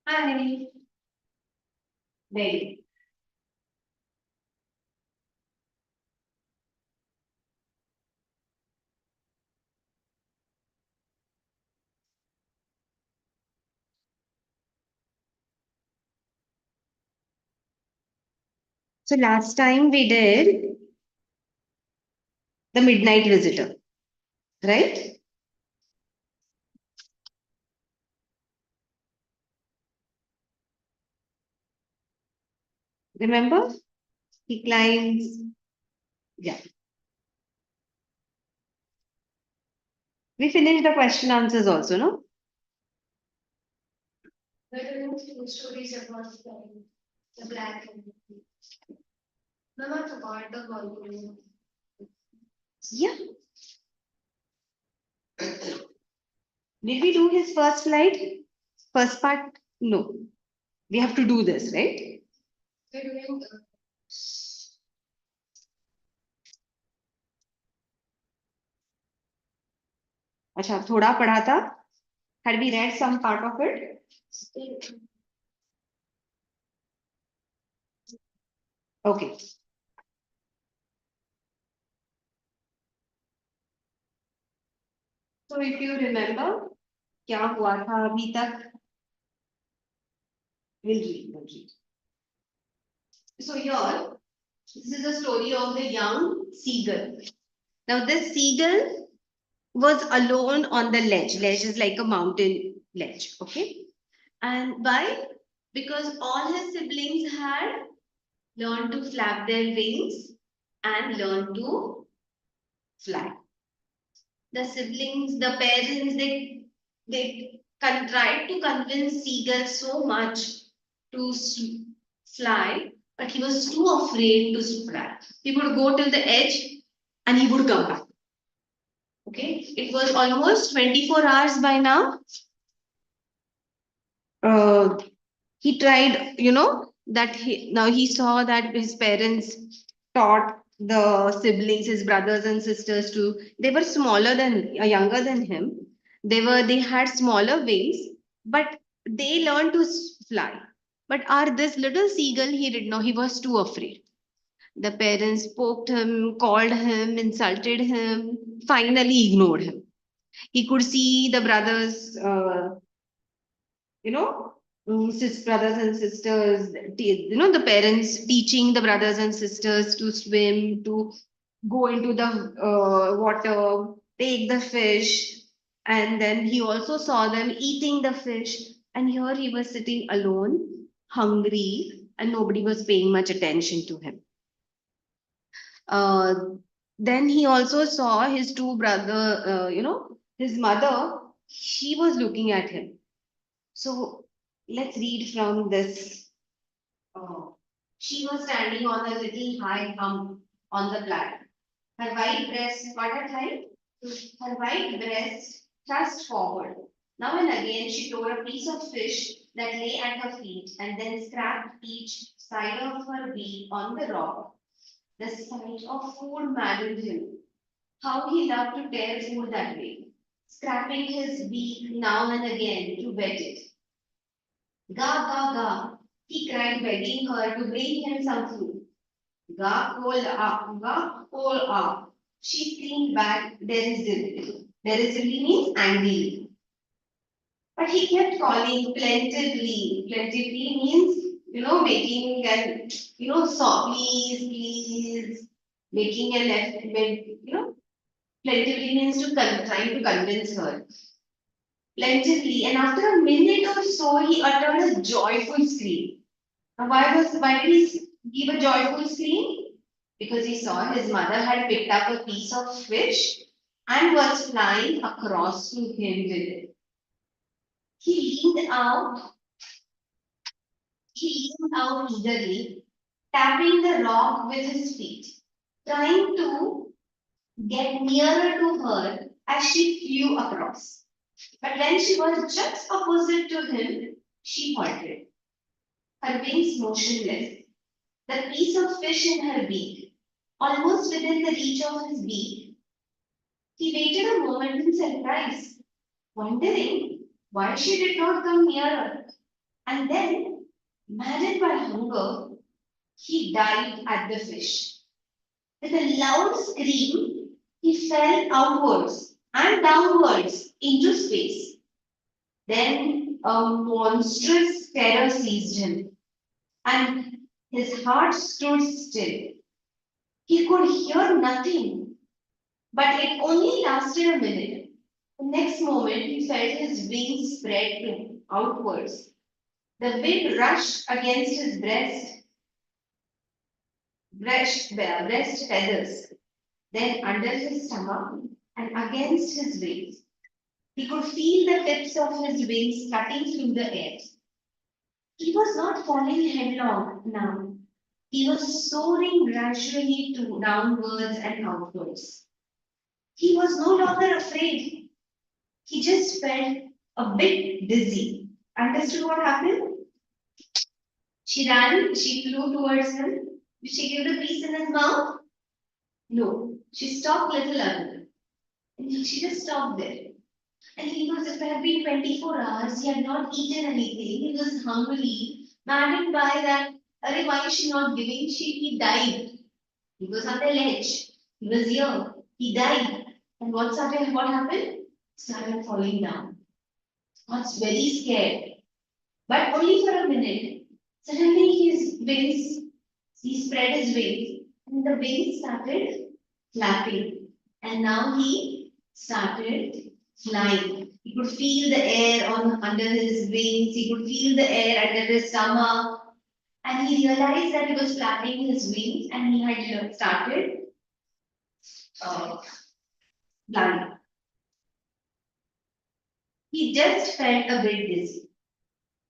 Hi. Baby. So last time we did the midnight visitor, right? Remember? He climbs. Yeah. We finished the question answers also, no? But I don't think stories about the black and the no, not about the volume. Yeah. Did we do his first slide? First part? No. We have to do this, right? We're doing अच्छा थोड़ा पढ़ा था. Had we read some part of it? Okay. So if you remember, क्या हुआ था अभी तक? We'll read. So here, this is the story of the young seagull. Now this seagull was alone on the ledge. Ledge is like a mountain ledge, okay? And why? Because all his siblings had learned to flap their wings and learn to fly. The siblings, the parents, they tried to convince seagull so much to fly, but he was too afraid to fly. He would go till the edge and he would come back. Okay, it was almost 24 hours by now. Uh, he tried, that he saw that his parents taught the siblings, his brothers and sisters to, they were smaller than, younger than him. They had smaller wings, but they learned to fly. But this little seagull, he did not, he was too afraid. The parents poked him, called him, insulted him, finally ignored him. He could see the brothers, you know, brothers and sisters, the parents teaching the brothers and sisters to swim, to go into the water, take the fish. And then he also saw them eating the fish. And here he was sitting alone, hungry, and nobody was paying much attention to him. Uh, then he also saw his two brother, his mother, she was looking at him. So let's read from this. She was standing on a little high hump on the platter. Her white breast, what at height? Her white breast thrust forward. Now and again, she tore a piece of fish that lay at her feet and then scratched each side of her beak on the rock. The sight of food maddened him. How he loved to tear food that way, scraping his beak now and again to wet it. Ga, ga, ga, he cried, begging her to bring him some food. Ga, call up, ga, call up. She screamed back derisively. Derisively means angrily. But he kept calling plaintively. Plaintively means, making an, so please, please, making an effort, plaintively means to trying to convince her. Plentifully, and after a minute or so, he uttered a joyful scream. Now, why did he give a joyful scream? Because he saw his mother had picked up a piece of fish and was flying across to him with it. He leaned out, he leaned out eagerly, tapping the rock with his feet, trying to get nearer to her as she flew across. But when she was just opposite to him, she halted, her wings motionless, the piece of fish in her beak, almost within the reach of his beak. He waited a moment in surprise, wondering why she did not come nearer. And then, maddened by hunger, he dived at the fish. With a loud scream, he fell outwards and downwards into space. Then a monstrous terror seized him, and his heart stood still. He could hear nothing, but it only lasted a minute. The next moment, he felt his wings spread outwards. The wind rushed against his breast feathers, then under his stomach and against his wings. He could feel the tips of his wings cutting through the air. He was not falling headlong now. He was soaring gradually downwards and outwards. He was no longer afraid. He just felt a bit dizzy. Understood what happened? She ran, she flew towards him. Did she give the piece in his mouth? No. She stopped little earlier. And she just stopped there. And he was, it had been 24 hours, he had not eaten anything, he was hungry, maddened by that, Arey, why is she not giving? He died. He was on the ledge. He was here. He died. And what happened? Started falling down. Was very scared. But only for a minute. Suddenly his wings, he spread his wings, and the wings started flapping. And now he started flying. He could feel the air under his wings, he could feel the air under his stomach, and he realized that he was flapping his wings and he had started uh, flying. He just felt a bit dizzy.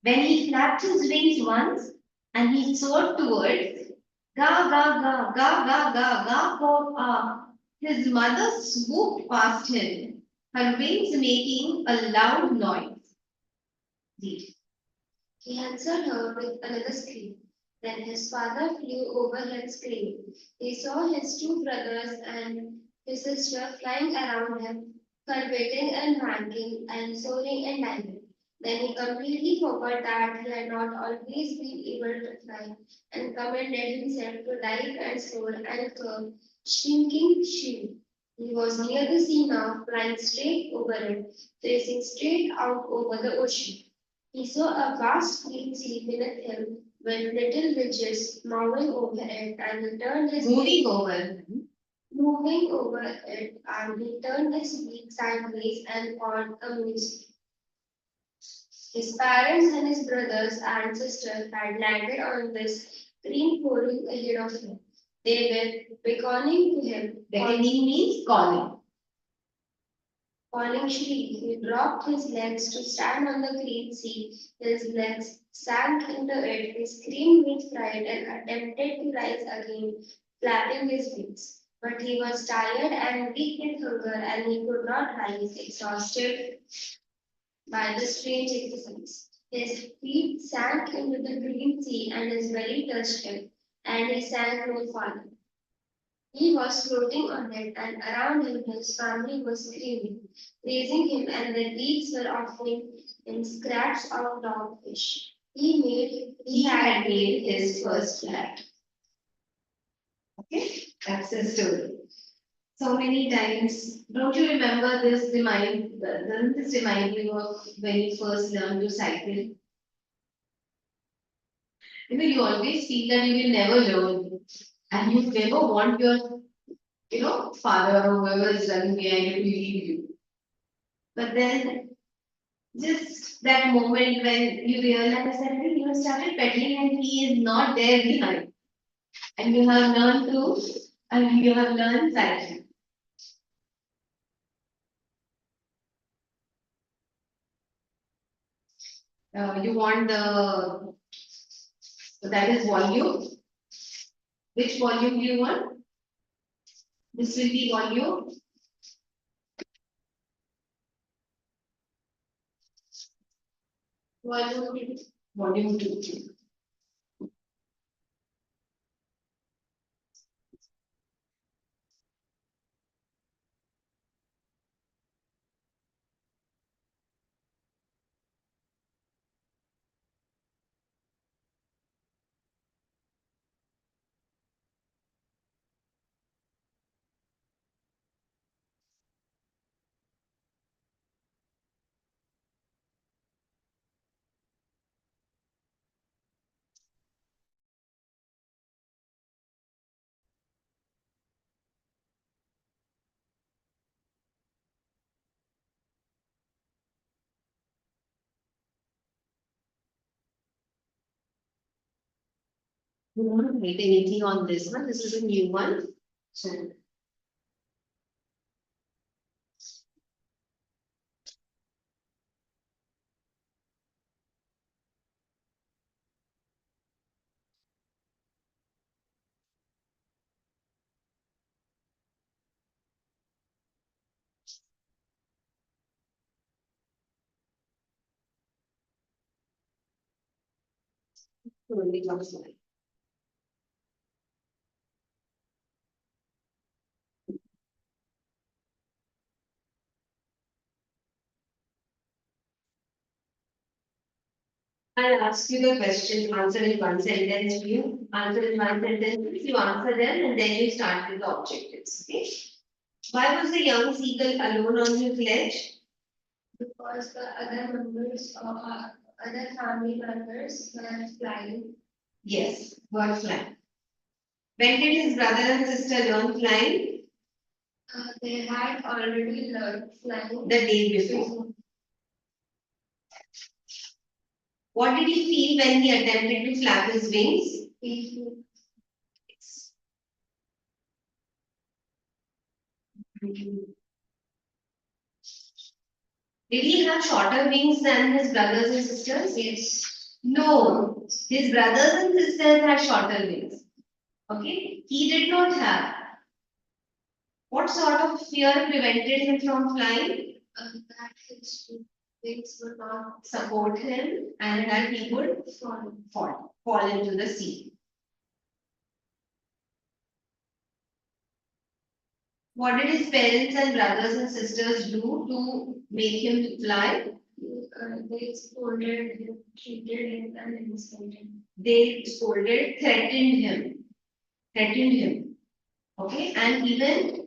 When he flapped his wings once and he soared towards ga ga ga ga ga ga ga go up, his mother swooped past him, her wings making a loud noise. He answered her with another scream. Then his father flew over and screamed. He saw his two brothers and his sister flying around him, curveting and ranking and soaring and diving. Then he completely forgot that he had not always been able to fly and commanded himself to dive and soar and curve, shrinking shield. He was near the sea now, flying straight over it, facing straight out over the ocean. He saw a vast green sea beneath him with little ridges moving over it, and he turned his moving over it, and he turned his beak sideways and called amused. His parents and his brothers and sisters had landed on this green pouring ahead of him. They were beckoning to him. Beckoning means calling. Falling shriek, he dropped his legs to stand on the green sea. His legs sank into it. He screamed with fright and attempted to rise again, flapping his wings. But he was tired and weak with hunger, and he could not rise, exhausted by the strange exercise. His feet sank into the green sea, and his belly touched him, and he sank no farther. He was floating on it, and around him his family was screaming, praising him, and their beaks were offering him scraps of dogfish. He had made his first flight. Okay, that's the story. So many times, don't you remember this doesn't this remind you of when you first learned to cycle? You always feel that you will never learn, and you never want your father or whoever is running behind you to leave you. But then just that moment when you realize that you have started pedaling and he is not there behind. And you have learned to and you have learned cycling. You want that is volume. Which volume do you want? This will be volume. Volume 2. don't write anything on this one. This is a new one. So only comes line. I'll ask you the question, answer in one sentence. You answer in one sentence. You answer them, and then you start with the objectives. Okay. Why was the young seagull alone on his ledge? Because the other members of other family members were flying. Yes, were flying. When did his brother and sister learn flying? They had already learned flying the day before. What did he feel when he attempted to flap his wings? Did he have shorter wings than his brothers and sisters? Yes. No. His brothers and sisters had shorter wings. Okay. He did not have. What sort of fear prevented him from flying? That his wings would not support him and that he would fall into the sea. What did his parents and brothers and sisters do to make him fly? They scolded him, treated him, and insulted him. They scolded, threatened him. Okay, and even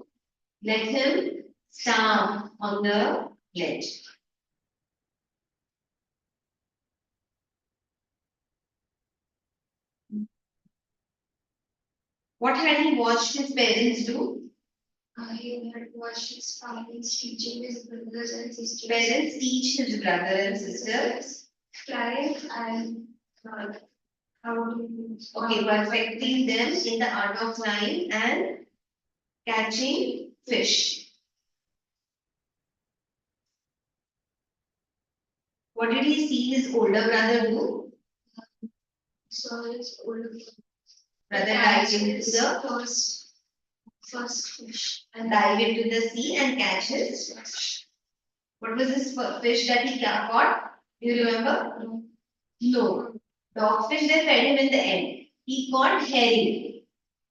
let him starve on the ledge. What had he watched his parents do? He had watched his parents teaching his brothers and sisters. Parents teach his brother and sisters. Flying and how to. Okay, perfecting them in the art of flying and catching fish. What did he see his older brother do? Saw his older brother dive into the first fish and dive into the sea and catch his fish. What was this fish that he caught? Do you remember? No. Dogfish, they fed him in the end. He caught herring.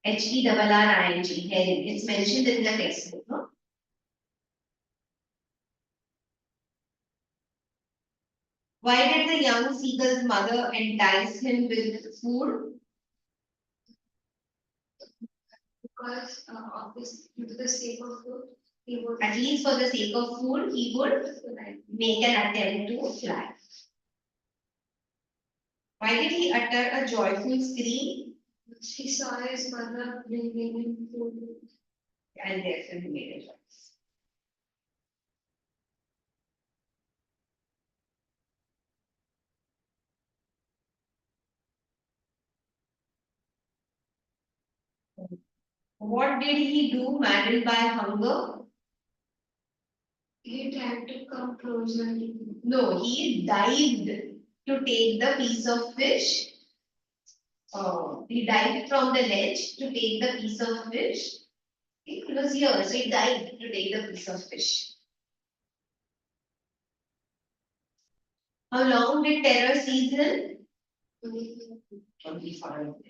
Herring. Herring. It's mentioned in the textbook. No? Why did the young seagull's mother entice him with food? Because of this, due to the sake of food, he would, at least for the sake of food, he would make an attempt to fly. Why did he utter a joyful scream? He saw his mother bringing him food, and therefore he made a choice. What did he do, maddened by hunger? He tried to come closer. No, he dived to take the piece of fish. He dived from the ledge to take the piece of fish. It was here, so he dived to take the piece of fish. How long did terror seize him? 25 minutes.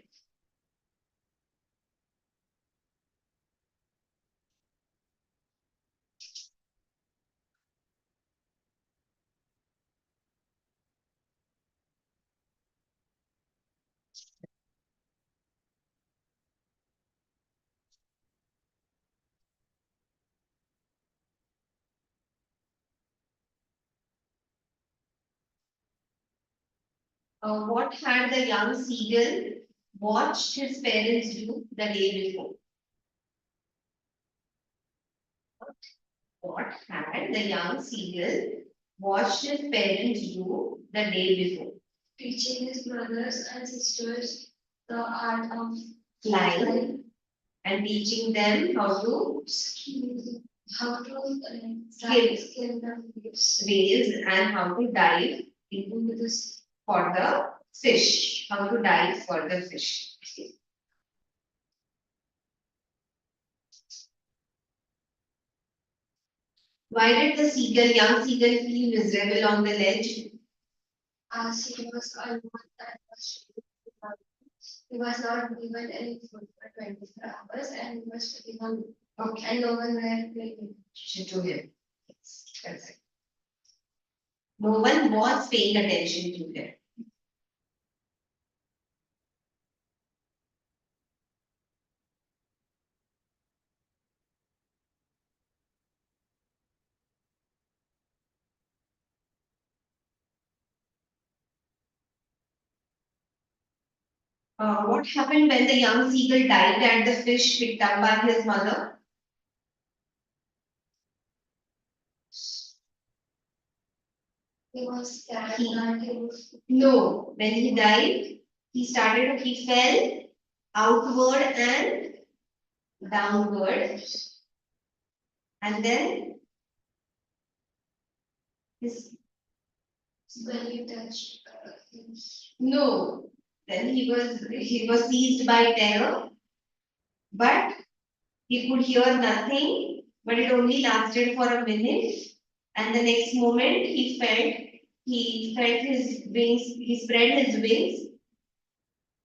What had the young seagull watched his parents do the day before? What had the young seagull watched his parents do the day before? Teaching his brothers and sisters the art of flying and teaching them how to scale the whales and how to dive into this for the fish. How to dive for the fish. Why did the young seagull, feel miserable on the ledge? As he was almost at the he was not given any food for 24 hours and he was sitting on. Okay. And no one were paying attention to him. Yes, that's it. No one was paying attention to him. What happened when the young seagull dived and the fish picked up by his mother? He was no, when he dived, he fell outward and downward, and then his belly touched. No, then he was seized by terror, but he could hear nothing, but it only lasted for a minute, and the next moment he felt his wings, he spread his wings,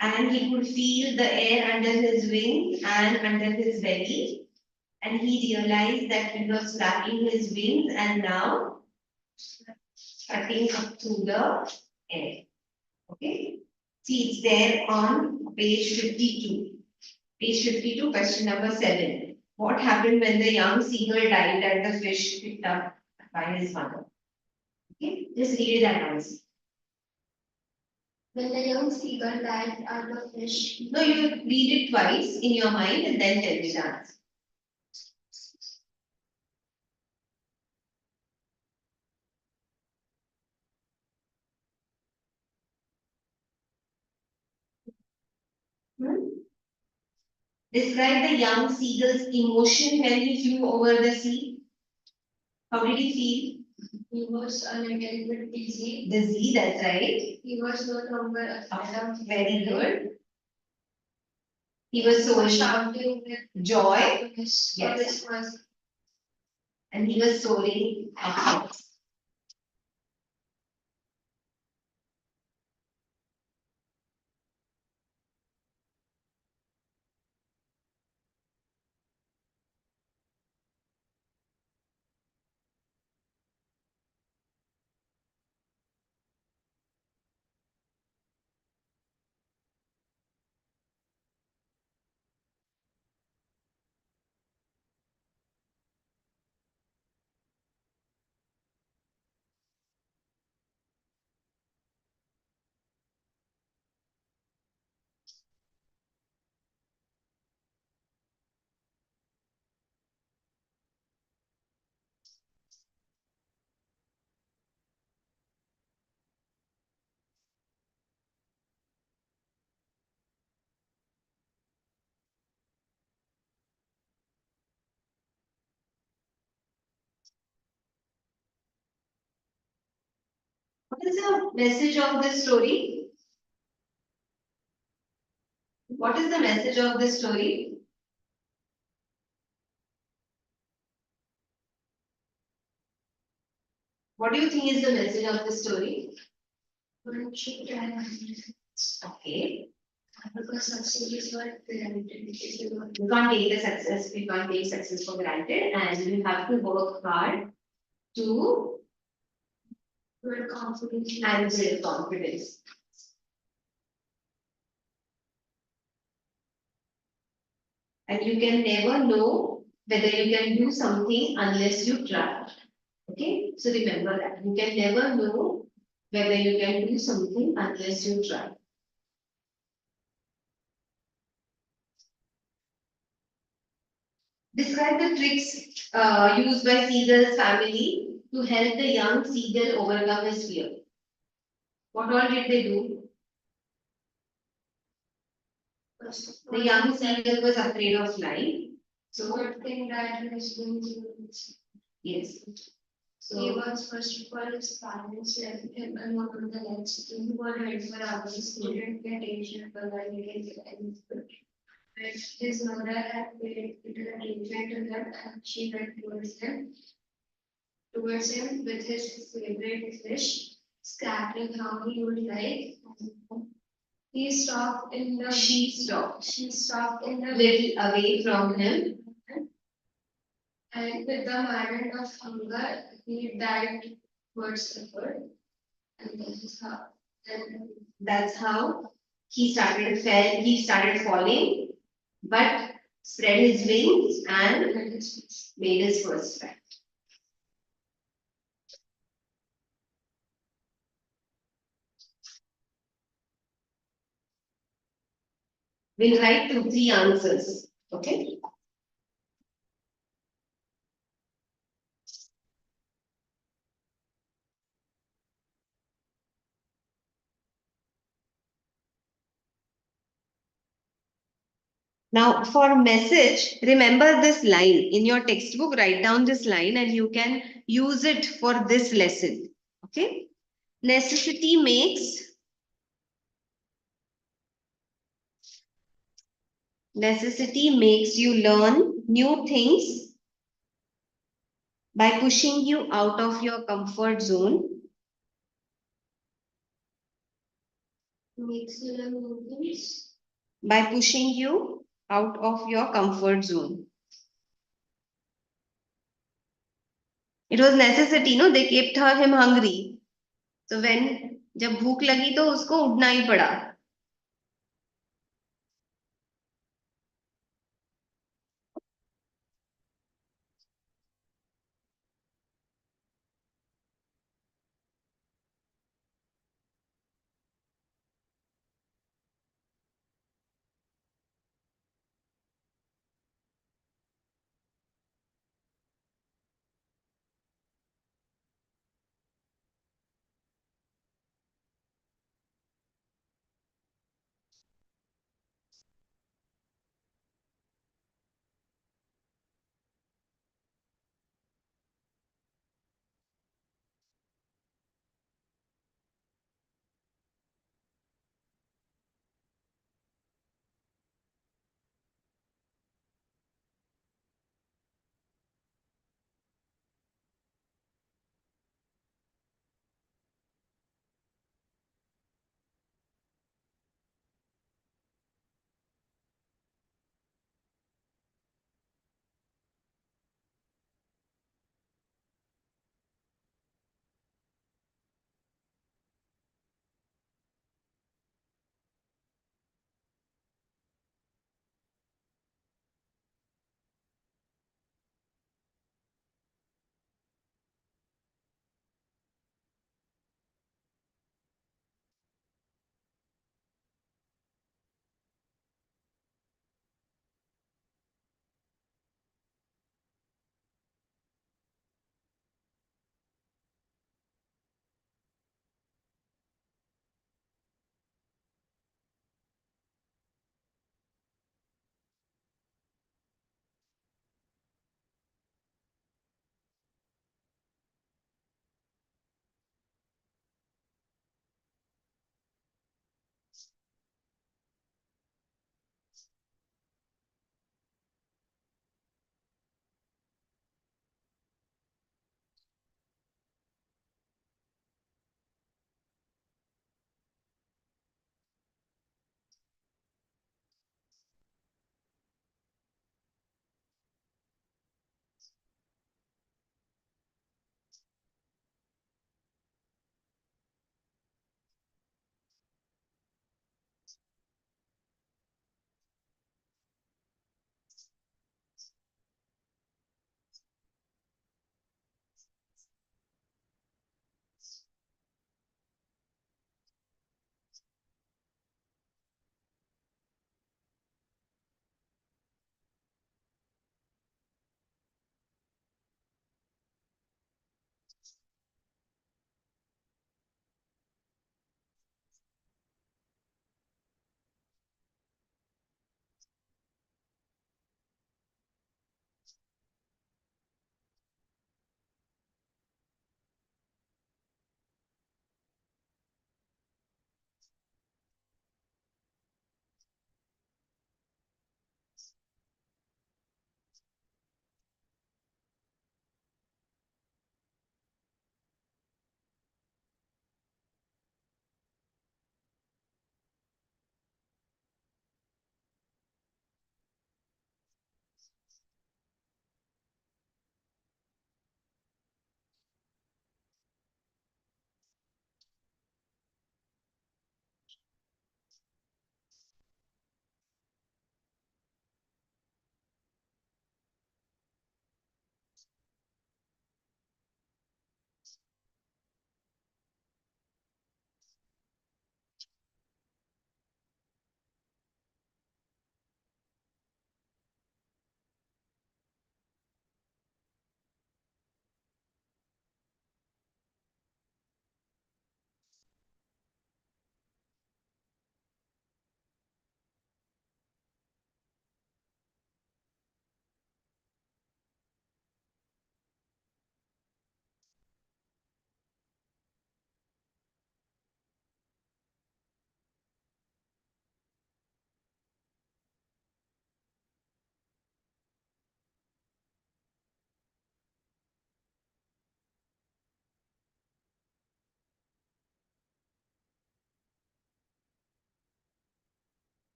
and he could feel the air under his wings and under his belly, and he realized that he was flapping his wings and now cutting up through the air. Okay, see, it's there on page 52. Page 52, question number 7. What happened when the young seagull died and the fish picked up by his mother? Okay, just read it and answer. When the young seagull died and the fish. No, you read it twice in your mind and then tell me the answer. Describe the young seagull's emotion when he flew over the sea. How did he feel? He was a little bit dizzy. Dizzy, that's right. He was no longer afraid. Very good. He was so shouting with joy. Yes. And he was soaring upwards. What is the message of this story? What is the message of this story? What do you think is the message of the story? Okay. Because success is not granted. You can't take the success, you can't take success for granted, and you have to work hard to build confidence and build confidence. And you can never know whether you can do something unless you try. Okay, so remember that you can never know whether you can do something unless you try. Describe the tricks used by Seagull's family to help the young seagull overcome his fear. What all did they do? The young seagull was afraid of flying. So Good thing that he was going to. yes. He So was first of all his parents left him alone on the ledge. He was ready for hours. He didn't get attention for while he was in school. But his mother had paid little attention to him and she went towards him with his favorite fish, scattering how he would like. He stopped in the She stopped in the little away from him. and with the madness of hunger, he dived towards the food. And That's how he started falling, but spread his wings and made his first flight. We'll write 2, 3 answers. Okay. Now, for message, remember this line in your textbook. Write down this line and you can use it for this lesson. Okay. Necessity makes you learn new things by pushing you out of your comfort zone. makes you learn new things. By pushing you out of your comfort zone. It was necessity, no? They kept him hungry. So when जब भूख लगी तो उसको उठना ही पड़ा.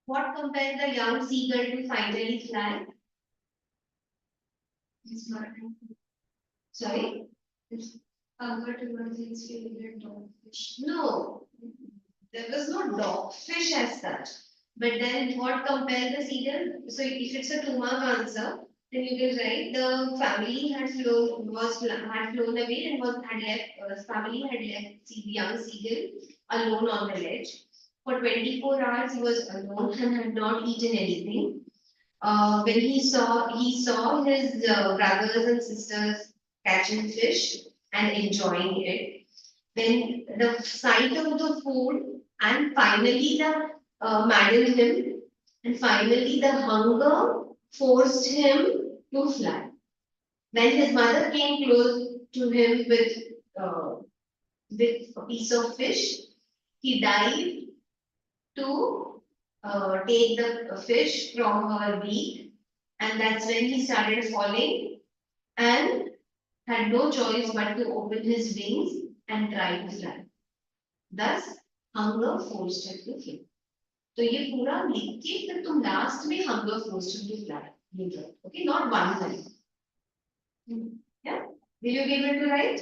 What compelled the young seagull to finally fly? His mother. Sorry? His hunger towards his favorite dogfish. No, there was no dogfish as such. But then what compelled the seagull? So if it's a two-mark answer, then you can write the family had flown away and had left family had left the young seagull alone on the ledge. For 24 hours he was alone and had not eaten anything. When he saw his brothers and sisters catching fish and enjoying it. Then the sight of the food and finally the maddened him, and finally the hunger forced him to fly. When his mother came close to him uh, with a piece of fish, he dived to take the fish from her beak, and that's when he started falling and had no choice but to open his wings and try to fly. Thus, hunger forced him to fly. तो ये पूरा लिख के फिर तुम last में hunger forced him to fly. You write, okay, not one line. Yeah, will you be able to write?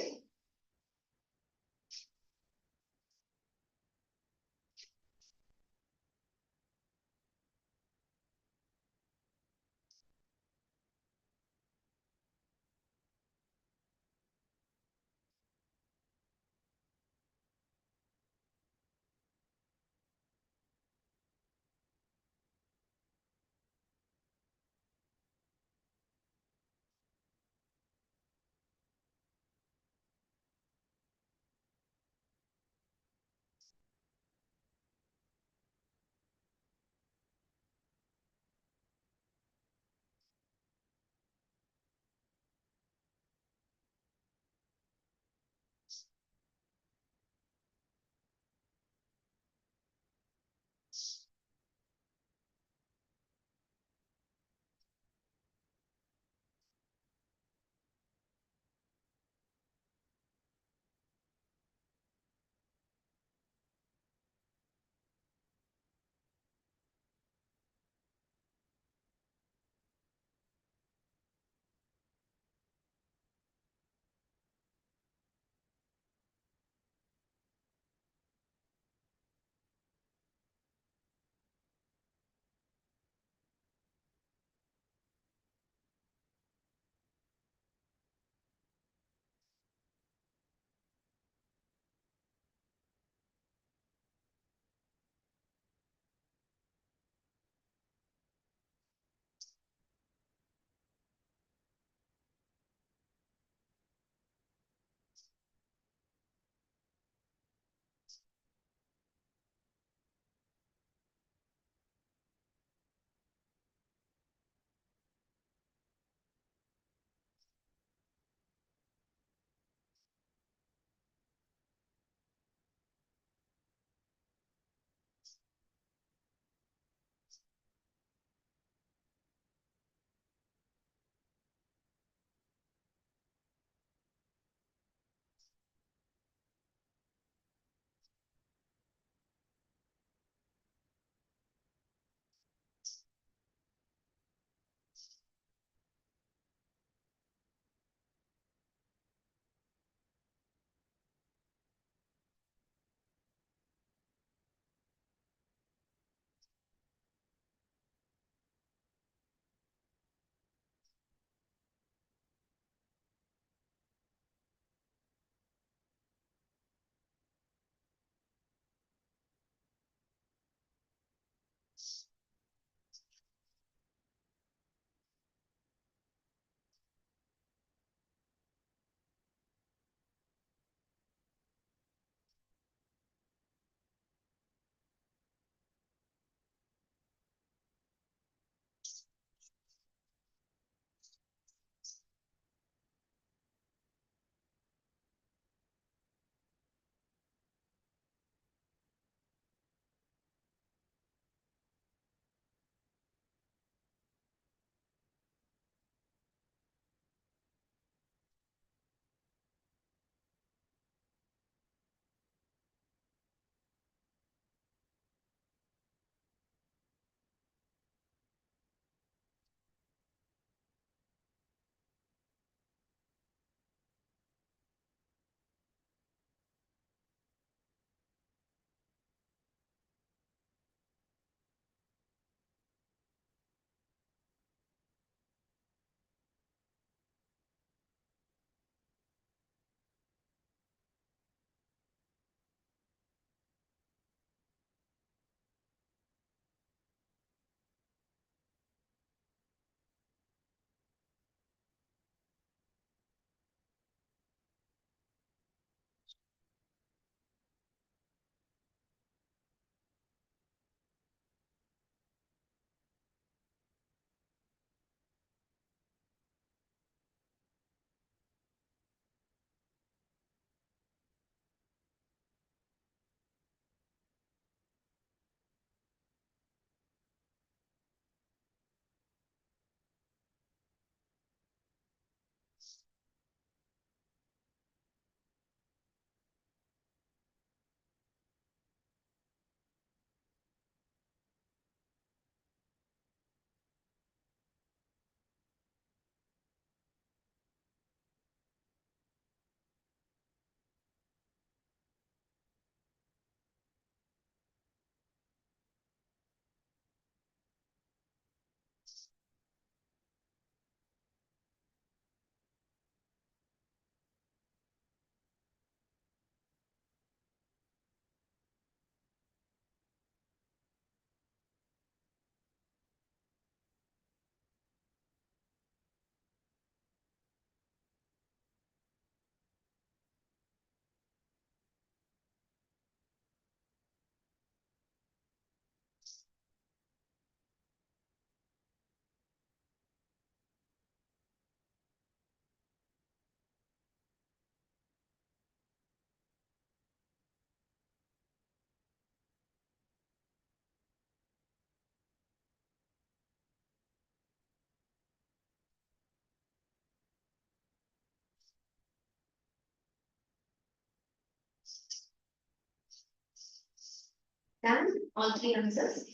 Done? All three answers?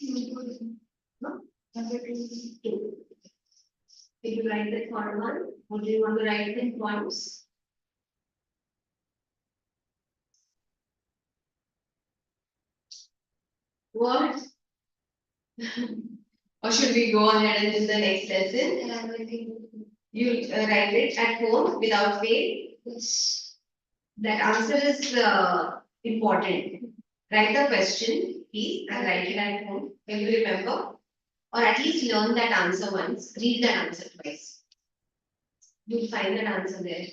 No? Number two. Did you write the third one? Or do you want to write it in points? What? Or should we go ahead and do the next lesson? You write it at home without fail. Yes. That answer is important. Write the question, please, and write it at home. Can you remember? Or at least learn that answer once. Read that answer twice. You'll find that answer there.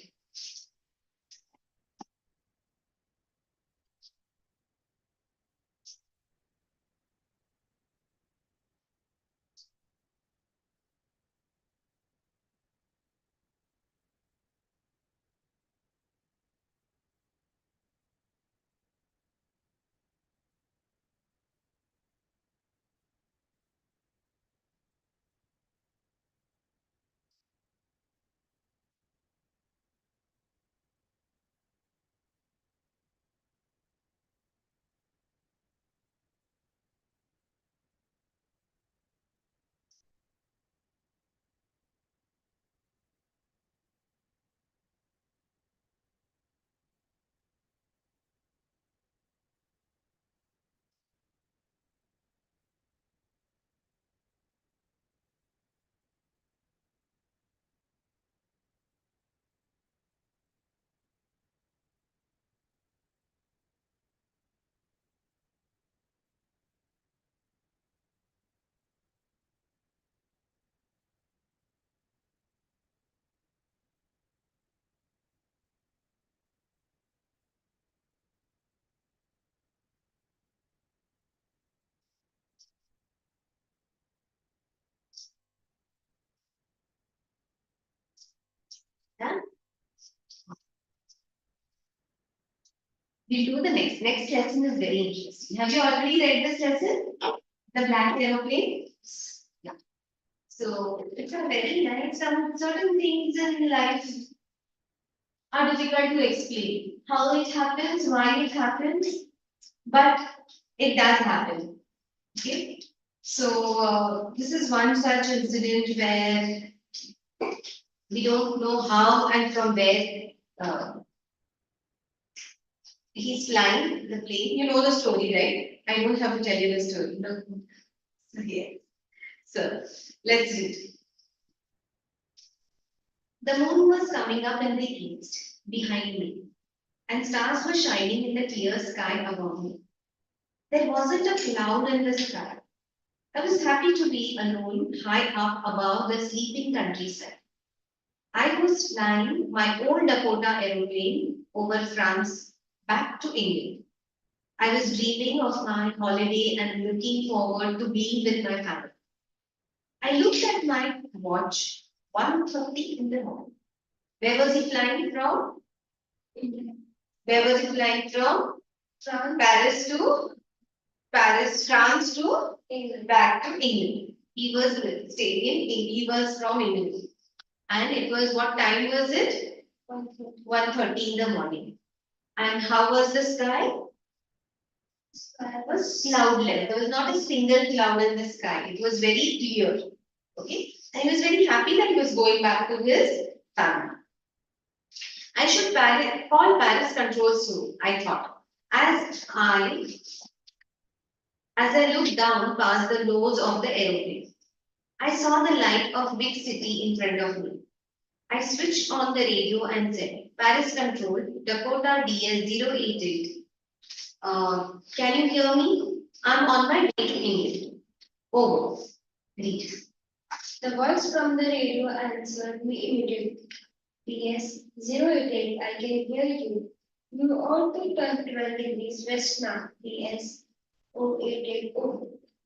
Yeah? We'll do the next. Next lesson is very interesting. Have you already read this lesson? The black aeroplane? Yeah. So it's a very nice, some certain things in life are difficult to explain. How it happens, why it happens, but it does happen. Okay. So this is one such incident where we don't know how and from where uh, he's flying the plane. You know the story, right? I don't have to tell you the story. No. Okay. So let's read. The moon was coming up in the east behind me, and stars were shining in the clear sky above me. There wasn't a cloud in the sky. I was happy to be alone high up above the sleeping countryside. I was flying my old Dakota aeroplane over France back to England. I was dreaming of my holiday and looking forward to being with my family. I looked at my watch, 1:30 in the morning. Where was he flying from? England. Where was he flying from? France. Paris, France to England. Back to England. He was staying in, he was from England. And it was, what time was it? 1:30 in the morning. And how was the sky? Sky was cloudless. There was not a single cloud in the sky. It was very clear. Okay. And he was very happy that he was going back to his family. I should call Paris control soon, I thought. As I looked down past the nose of the aeroplane, I saw the light of big city in front of me. I switched on the radio and said, Paris control, Dakota DS 088. Can you hear me? I'm on my way to England. Oh, read. The voice from the radio answered me immediately. PS 088, I can hear you. You ought to turn 12 degrees west now. PS 0880.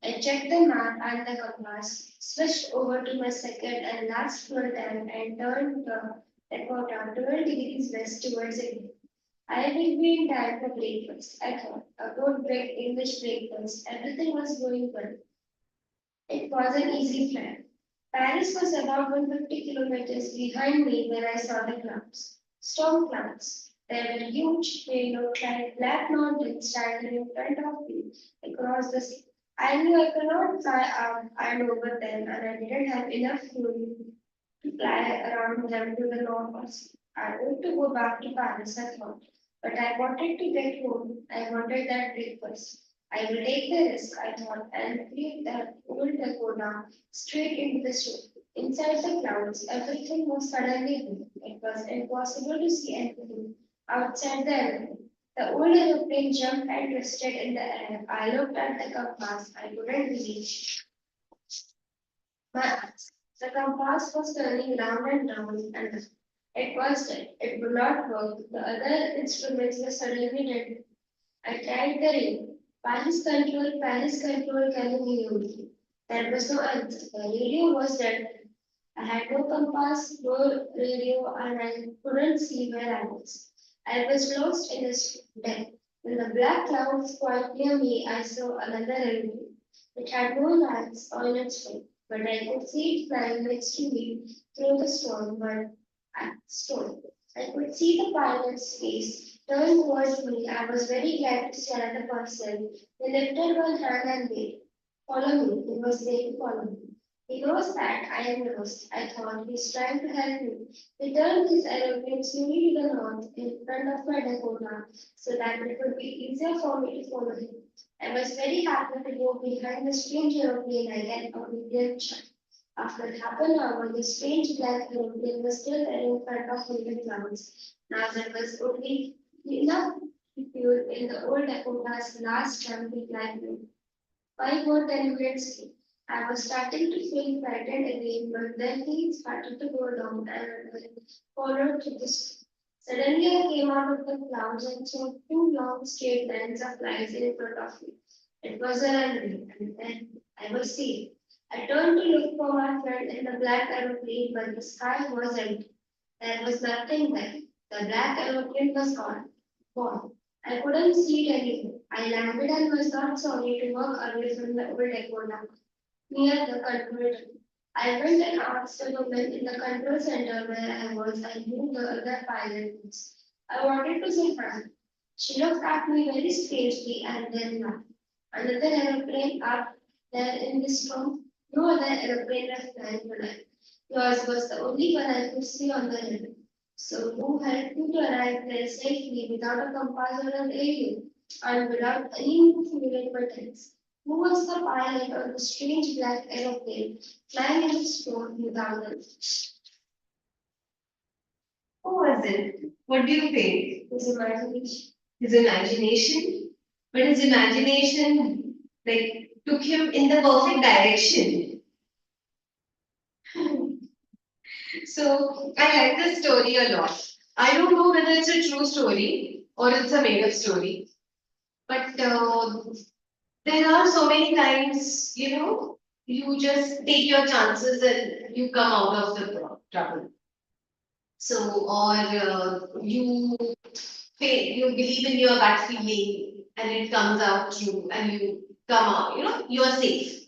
I checked the map and the compass, switched over to my second and last full tank and turned the Dakota 12 degrees west towards it. I will be in time for breakfast. I thought, a good big English breakfast. Everything was going well. It was an easy flight. Paris was about 150 kilometers behind me when I saw the clouds. Storm clouds. There were huge, yellow-clad black mountains standing in front of me across the sea. I knew I could not fly out and over them, and I didn't have enough fuel to fly around them to the north or sea. I wanted to go back to Paris, I thought, but I wanted to get home. I wanted that breakfast. I will take the risk, I thought, and flew that old Dakota straight into the storm. Inside the clouds, everything was suddenly blue. It was impossible to see anything outside the aeroplane. The old aeroplane jumped and twisted in the air. I looked at the compass. I couldn't believe my eyes. The compass was turning round and round, and it was dead. It would not work. The other instruments were suddenly dead. I tried the ring. Paris control, can you hear me? There was no answer. The radio was dead. I had no compass, no radio, and I couldn't see where I was. I was lost in this death. When the black clouds quite near me, I saw another aeroplane. It had no lights on its wing, but I could see it flying next to me through the storm. I could see the pilot's face turn towards me. I was very glad to stare at the person. He lifted one hand and waved. Follow me. He was saying, follow me. He knows that I am lost. I thought he's trying to help me. He turned his aeroplane slowly to the north in front of my Dakota so that it would be easier for me to follow him. I was very happy to go behind the strange aeroplane like an obedient child. After half an hour, the strange black aeroplane was still there in front of me in the clouds. Now there was only enough fuel in the old Dakota's last jumping like me. 5 or 10 minutes later, I was starting to feel frightened again, but then things started to go down and I followed to the street. Suddenly, I came out of the clouds and saw two long straight lines of lights in front of me. It was a runway, and then I was safe. I turned to look for my friend in the black aeroplane, but the sky was empty. There was nothing there. The black aeroplane was gone. Gone. I couldn't see it anymore. I landed and was not sorry to walk away from the old Dakota near the control room. I went and asked the woman in the control center where I was and who the other pilot was. I wanted to say hi. She looked at me very strangely and then laughed. Another aeroplane up there in the storm. No other aeroplane was flying tonight. Yours was the only one I could see on the hill. So who helped you to arrive there safely without a compass or an radio and without any fuel buttons? Who was the pilot of the strange black aeroplane flying in the storm without them? Who was it? What do you think? His imagination. His imagination? But his imagination like took him in the perfect direction. So I like this story a lot. I don't know whether it's a true story or it's a made up story, but there are so many times, you just take your chances and you come out of the trouble. So, or you believe in your gut feeling and it comes out true and you come out, you are safe.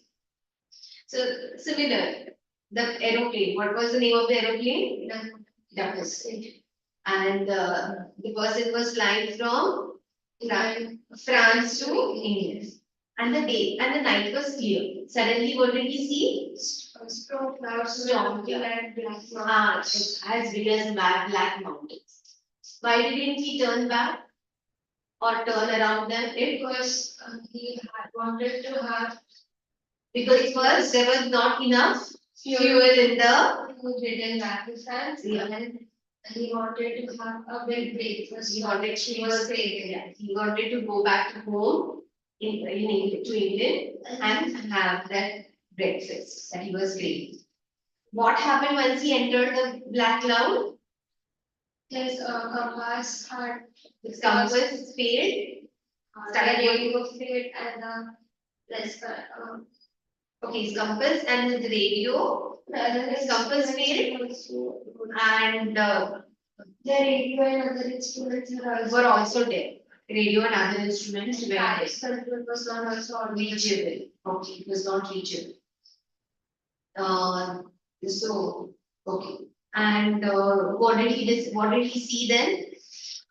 So, similar, the aeroplane, what was the name of the aeroplane? That was it. And the person was flying from France to England. And the day and the night was clear. Suddenly, what did he see? Storm clouds Storm looking at black Ah, mountains. as big as black mountains. Why didn't he turn back or turn around them? Because he had wanted to have Because first there was not enough fuel in the. who didn't like his hands and he wanted to have a big breakfast. He was craving. Yeah, he wanted to go back to home in England, to England and have that breakfast that he was craving. What happened once he entered the black cloud? His compass had His compass failed. started radio failed and let's Okay, his compass and his radio. His compass failed and the radio and other instruments were also dead. Radio and other instruments were dead. Paris control was not also Reachable. Okay, it was not reachable. So okay. And what did he see then?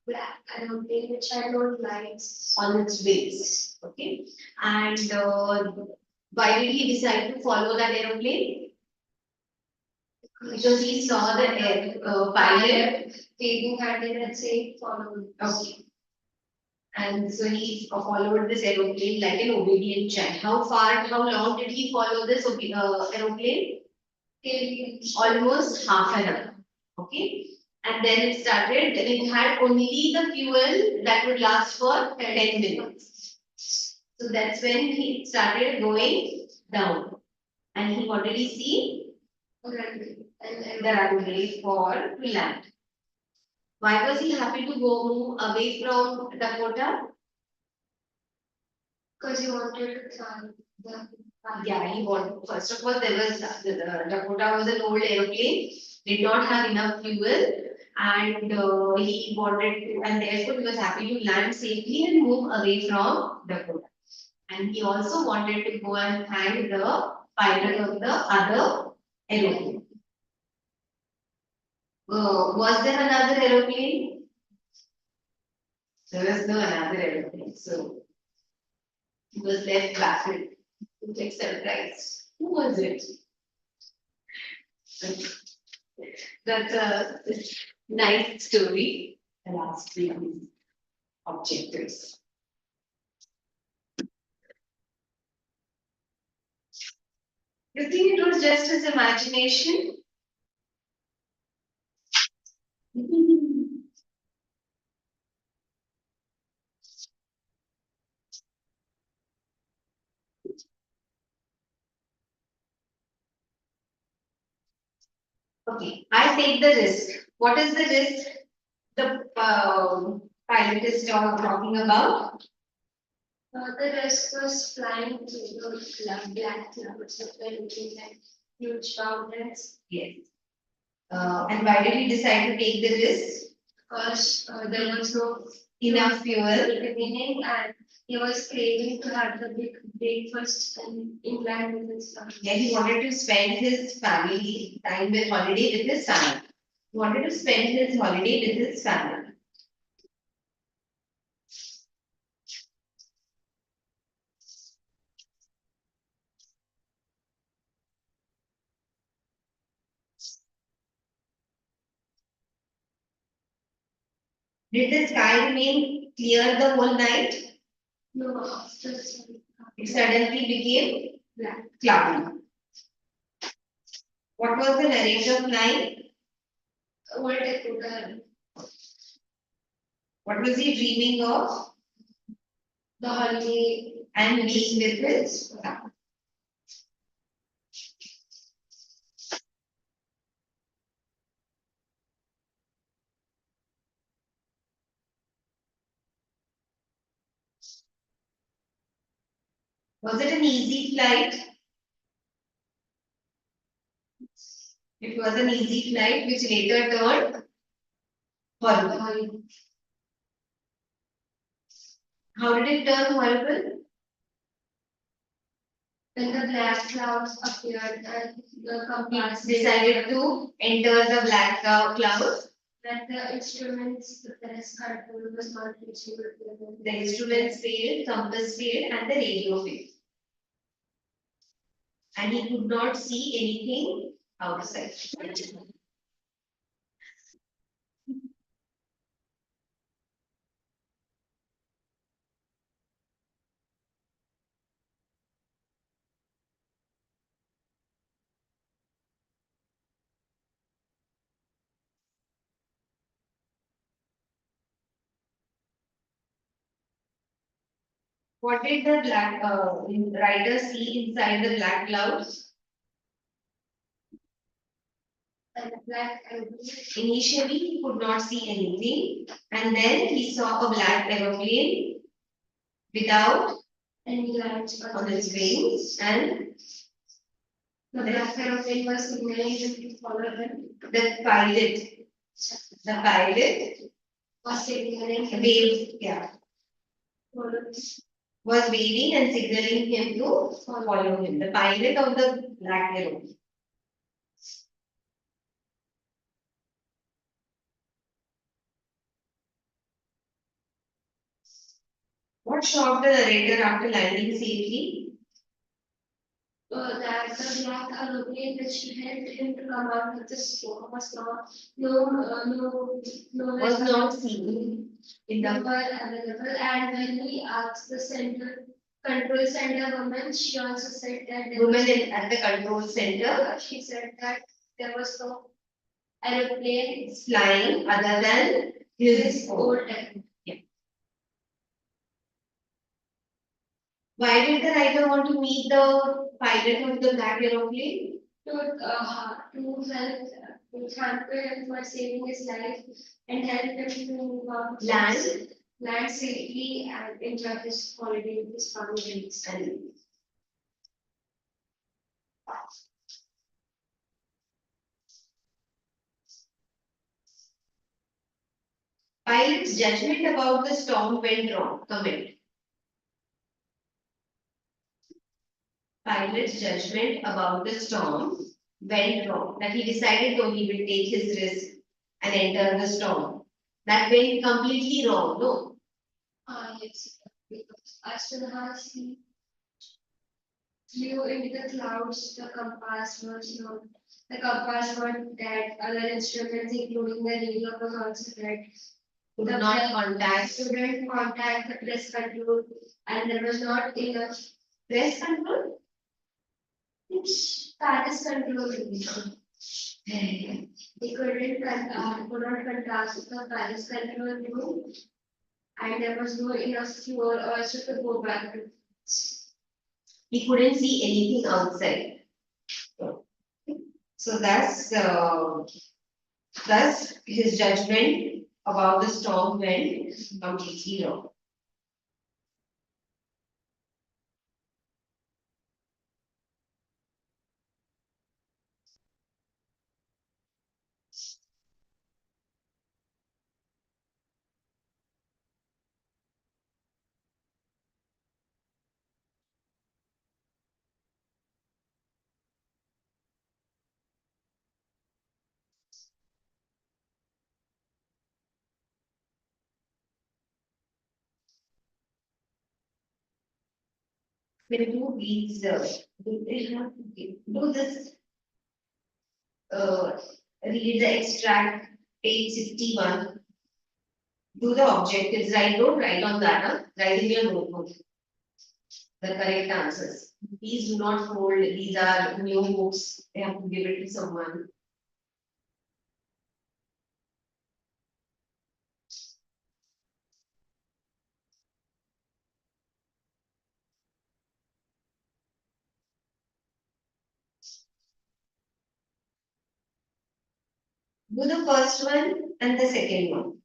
black aeroplane which had no lights. on its wings. Okay. And why did he decide to follow that aeroplane? Because he saw the pilot waving at it and saying, follow me. Okay. And so he followed this aeroplane like an obedient child. How long did he follow this aeroplane? Almost half an hour. Okay. And then it started, it had only the fuel that would last for 10 minutes. So that's when he started going down. And he wanted to see the runway for to land. Why was he happy to go move away from Dakota? Because he wanted to try the Yeah, he wanted. First of all, there was the Dakota was an old aeroplane, did not have enough fuel, and he wanted to, and therefore he was happy to land safely and move away from Dakota. And he also wanted to go and thank the pilot of the other aeroplane. Was there another aeroplane? There was no another aeroplane, so he was left baffled, like surprised. Who was it? That's a nice story. The last three objectives. You think it was just his imagination? Okay, I take the risk. What is the risk the pilot is talking about? the rest was flying through the black clouds that were looking like huge mountains. Yes. And why did he decide to take the risk? Because there was no Enough fuel. beginning and he was craving to have the big breakfast in line with his family. Yeah, he wanted to spend his family time with holiday with his family. He wanted to spend his holiday with his family. Did the sky remain clear the whole night? No, after It suddenly became black. cloudy. What was the narrator flying? Old Dakota, What was he dreaming of? the holiday. And being with his family. Was it an easy flight? It was an easy flight which later turned horrible. How did it turn horrible? When the black clouds appeared and the compass Decided to enter the black cloud. that the instruments, the press control was not reaching The instruments failed, compass failed, and the radio failed. And he could not see anything outside. What did the black rider see inside the black clouds? and the black Initially, he could not see anything, and then he saw a black aeroplane without any lights on its wings, and the black aeroplane was signaling him to follow him. the pilot Was signaling him waved, yeah, to follow him. was waving and signaling him to follow him. The pilot of the black aeroplane. What shocked the narrator after landing safely? That the black aeroplane which helped him to come out of the storm was not Was not seen in the number available. And when he asked the control center woman, she also said that woman at the control center. she said that there was no aeroplane Flying other than his own. own. Why did the writer want to meet the pilot of the black aeroplane? To thank him for saving his life and help him to land safely and enjoy his holiday with his family. And pilot's judgment about the storm went wrong. Comment. Pilot's judgment about the storm went wrong. That he decided though he will take his risk and enter the storm. That went completely wrong, no? Yes, because as soon as he flew into the clouds, the compass was not. The compass was dead. Other instruments, including the radio, was also dead. Could not contact Couldn't contact the press control, and there was not enough press control. Paris control. They could not contrast the Paris control room, and there was no enough fuel also to go back to. He couldn't see anything outside. So thus his judgment about the storm went completely wrong. When you read do this uh, read the extract page 61. Do the objectives, right? Don't write on that, huh? Write in your notebook the correct answers. Please do not fold. These are new books. They have to give it to someone. Do the first one and the second one.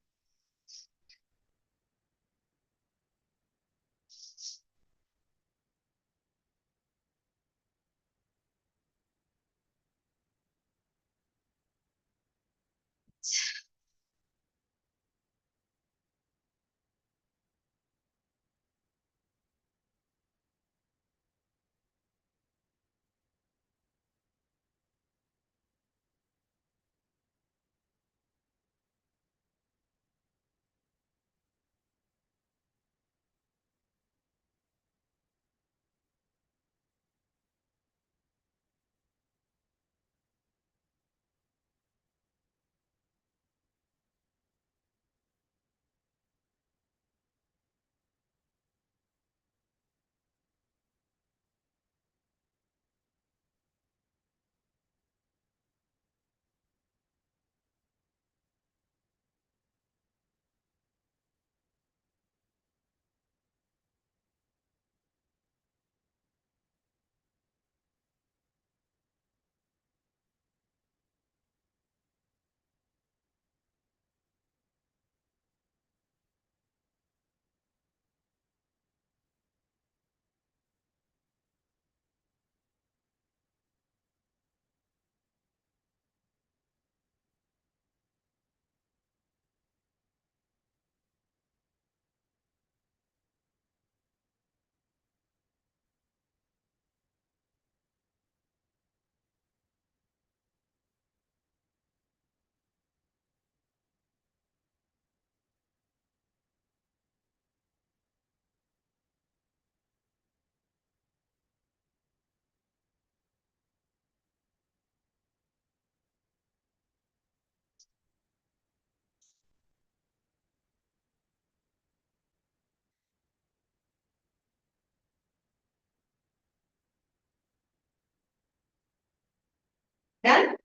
Done?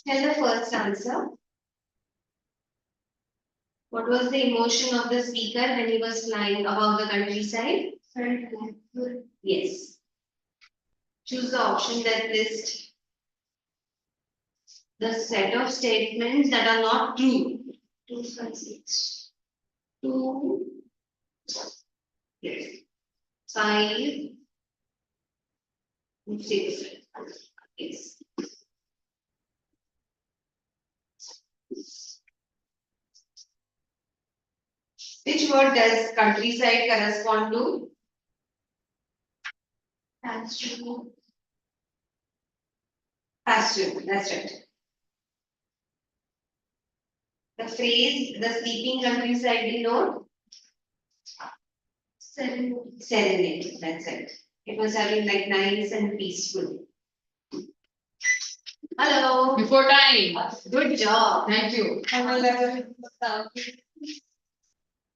Tell the first answer. What was the emotion of the speaker when he was flying above the countryside? Yes. Choose the option that lists the set of statements that are not true. 2, 5, 6. 2, yes. 5, 6. Yes. Which word does countryside correspond to? Pasture. Pasture, that's right. The phrase, the sleeping countryside denote? Serenade, that's it. It was having like nice and peaceful. Hello. Before time. Good job. Thank you. I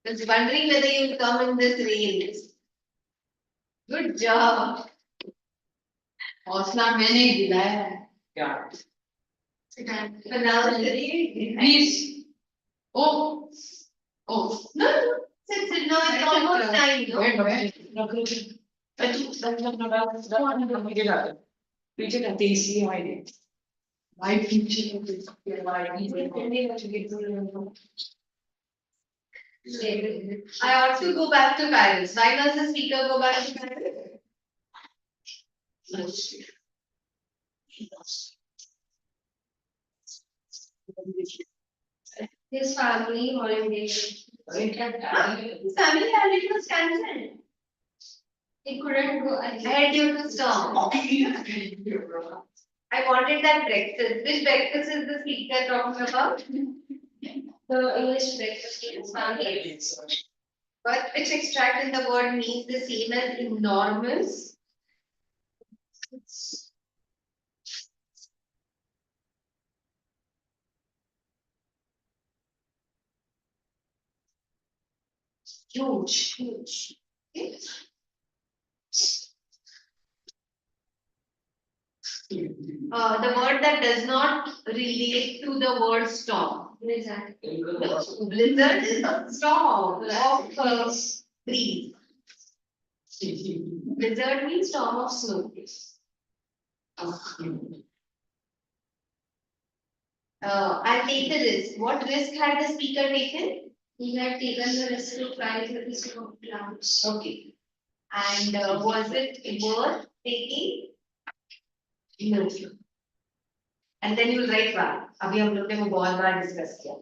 was wondering whether you'll come in this rain. Good job. हौसला मैंने ही दिलाया है क्या But now it's really please oh No, no, it's almost time. No? पीछे का तीसरी ID my future is I ought to go back to Paris. Why does the speaker go back to Paris? His family holiday. His family holiday was cancelled. He couldn't go ahead. Ahead due to storm. I wanted that breakfast. Which breakfast is the speaker talking about? The English breakfast in his family. But which extract in the word means the same as enormous? Huge. Okay. The word that does not relate to the word storm. Blizzard. Blizzard is a storm of breeze. Blizzard means storm of snow. I'll take the risk. What risk had the speaker taken? He had taken the risk to fly through the snow clouds. Okay. And was it worth taking? No. And then you will write one. अभी हम लोग ने वो बहुत बार discuss किया.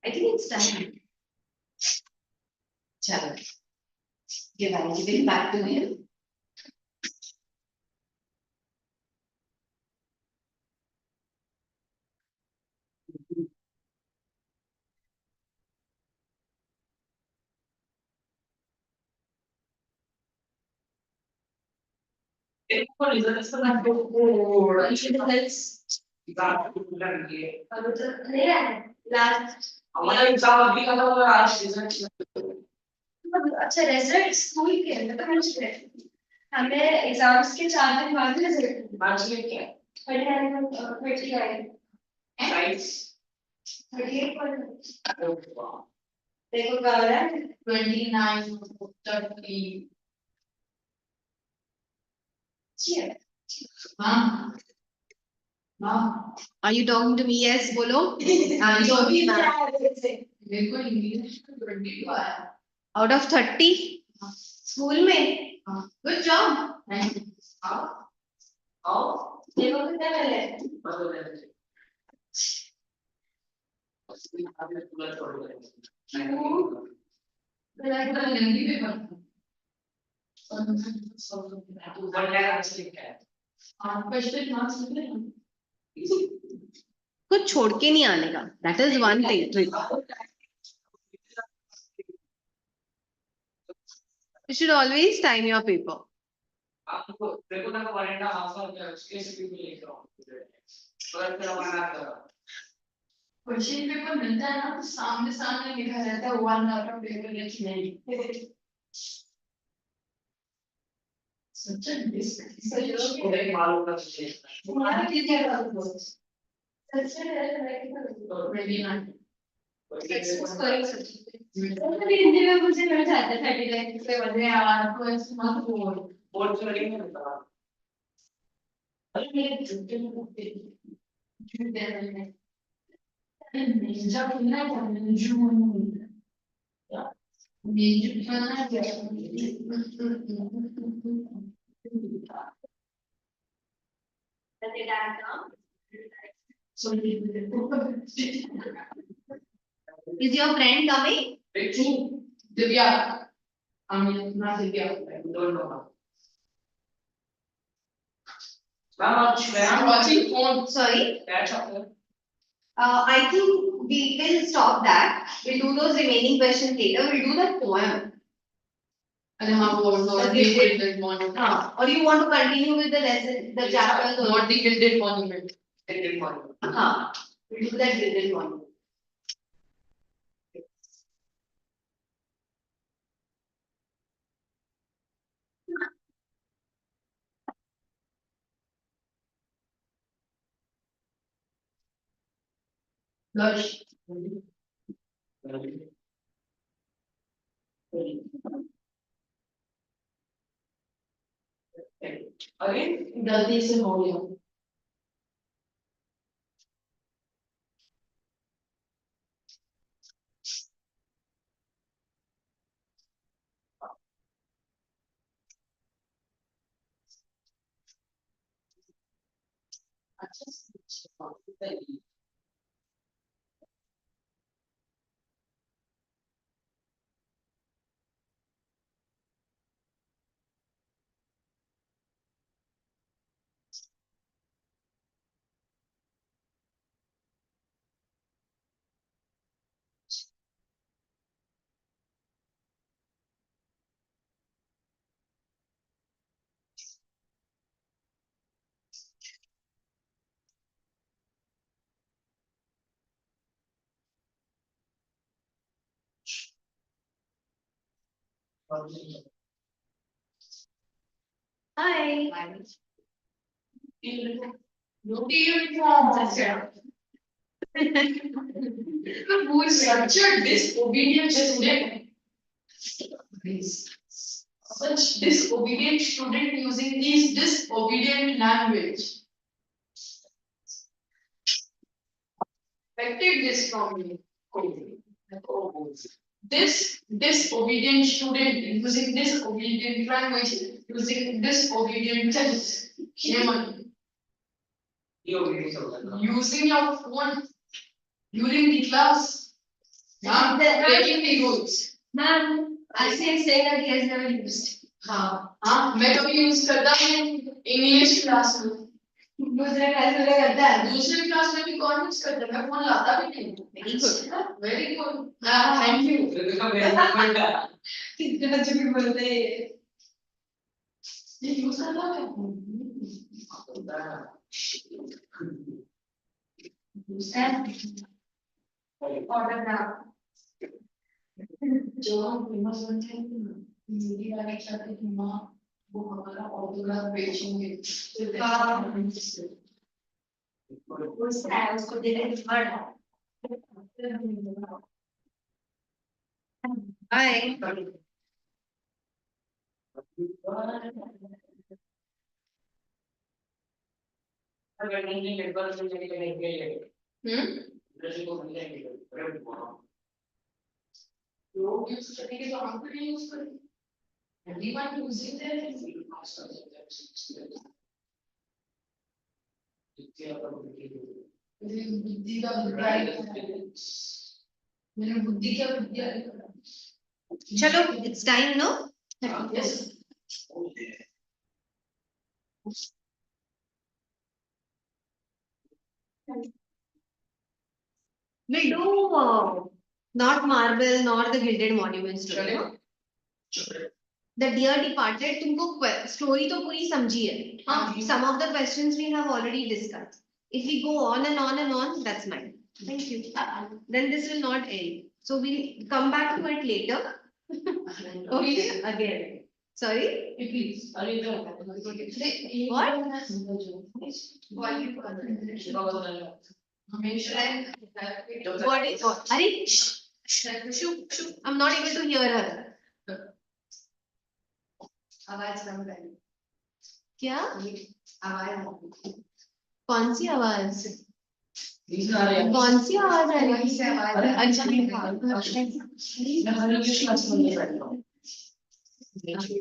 I think it's time. Chalo. Give it back to him. Last. अच्छा result school के अंदर तो मुझे हमें एग्जाम्स के 4 दिन बाद रिजल्ट बट है 30 आए 38 पर देखो क्या हो रहा है 29 30 हाँ Are you talking to me? Yes, बोलो. मेरे को इंग्लिश 22 आया Out of 30? School में? Good job. देखो कितना मिले? कुछ छोड़ के नहीं आने का. That is one thing. You should always time your paper. Question paper मिलता है ना तो सामने सामने लिखा रहता है 1 आउट ऑफ पेपर लिखी नहीं सच है मालूम ना तुम्हारा कितने का सच है मेरी ना हिंदी में मुझे मिल जाता है 39 से बजे यार तो ऐसे मत बोल बोल तो नहीं मिलता अरे मेरे झूठे में झूठे जब ना झूठ Is your friend coming? Divya, I mean, not Divya, I don't know her. I'm watching phone. Sorry. Catch up. I think we will stop that. We'll do those remaining questions later. We'll do that poem. And how about not the gilded monument? Or you want to continue with the lesson, the chapters? Or Not the gilded monument. Gilded monument. We'll do that gilded monument. Lush. Again, गलती से हो गया Hi. Who is such a disobedient student? Such disobedient student using these disobedient language. Expected this from me. This disobedient student using disobedient language, using disobedient text. Shame on you. Using your phone during the class. Ma'am, breaking the rules. Ma'am, I say that he has never used. हाँ मैं कभी use करता हूँ English class में दूसरे class में करता है दूसरे क्लास में भी कौन यूज करता है मैं फोन लाता भी नहीं very good very good thank you कितने बच्चे भी बोलते हैं ये यूज करता है Order now. जो हम फेमस बनते हैं मेरी वाली चाहते कि माँ वो हमारा ऑटोग्राफ बेचेंगे उसको दे दे बड़ा Hi. लोग यूज करेंगे तो हम भी यूज करेंगे everyone using their बुद्धि का मेरी बुद्धि क्या बुद्धि चलो it's time no yes we'll do not marble nor the gilded monuments today no? The dear departed तुमको story तो पूरी समझी है हाँ some of the questions we have already discussed if we go on and on and on that's mine Thank you. Then this will not end. So we'll come back to it later. Okay, again. Sorry? Please, are you there? What? What is what? Are shoo, shoo. I'm not able to hear her. आवाज कम कर क्या? आवाज कौन सी आवाज? These are your. कौन सी आवाज आ वही रही से है? आवाज अच्छा मैं हर एक क्लास में नहीं बैठता हूँ।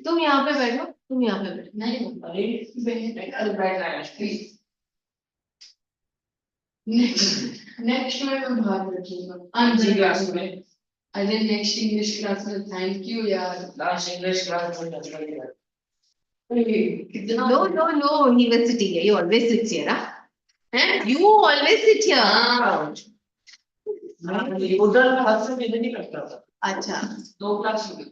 तुम यहाँ पे बैठो, तुम यहाँ पे बैठो। नहीं, अरे बैठ रहा है प्लीज। नेक्स्ट में मैं बाहर बैठूंगा अंजी क्लास में। अरे नेक्स्ट इंग्लिश क्लास में थैंक यू यार लास्ट इंग्लिश क्लास में चल रही है। No, he was sitting here. He always sits here, huh? You always sit here. हाँ। उधर हाथ से मैंने नहीं करता था। अच्छा। 2 क्लास में।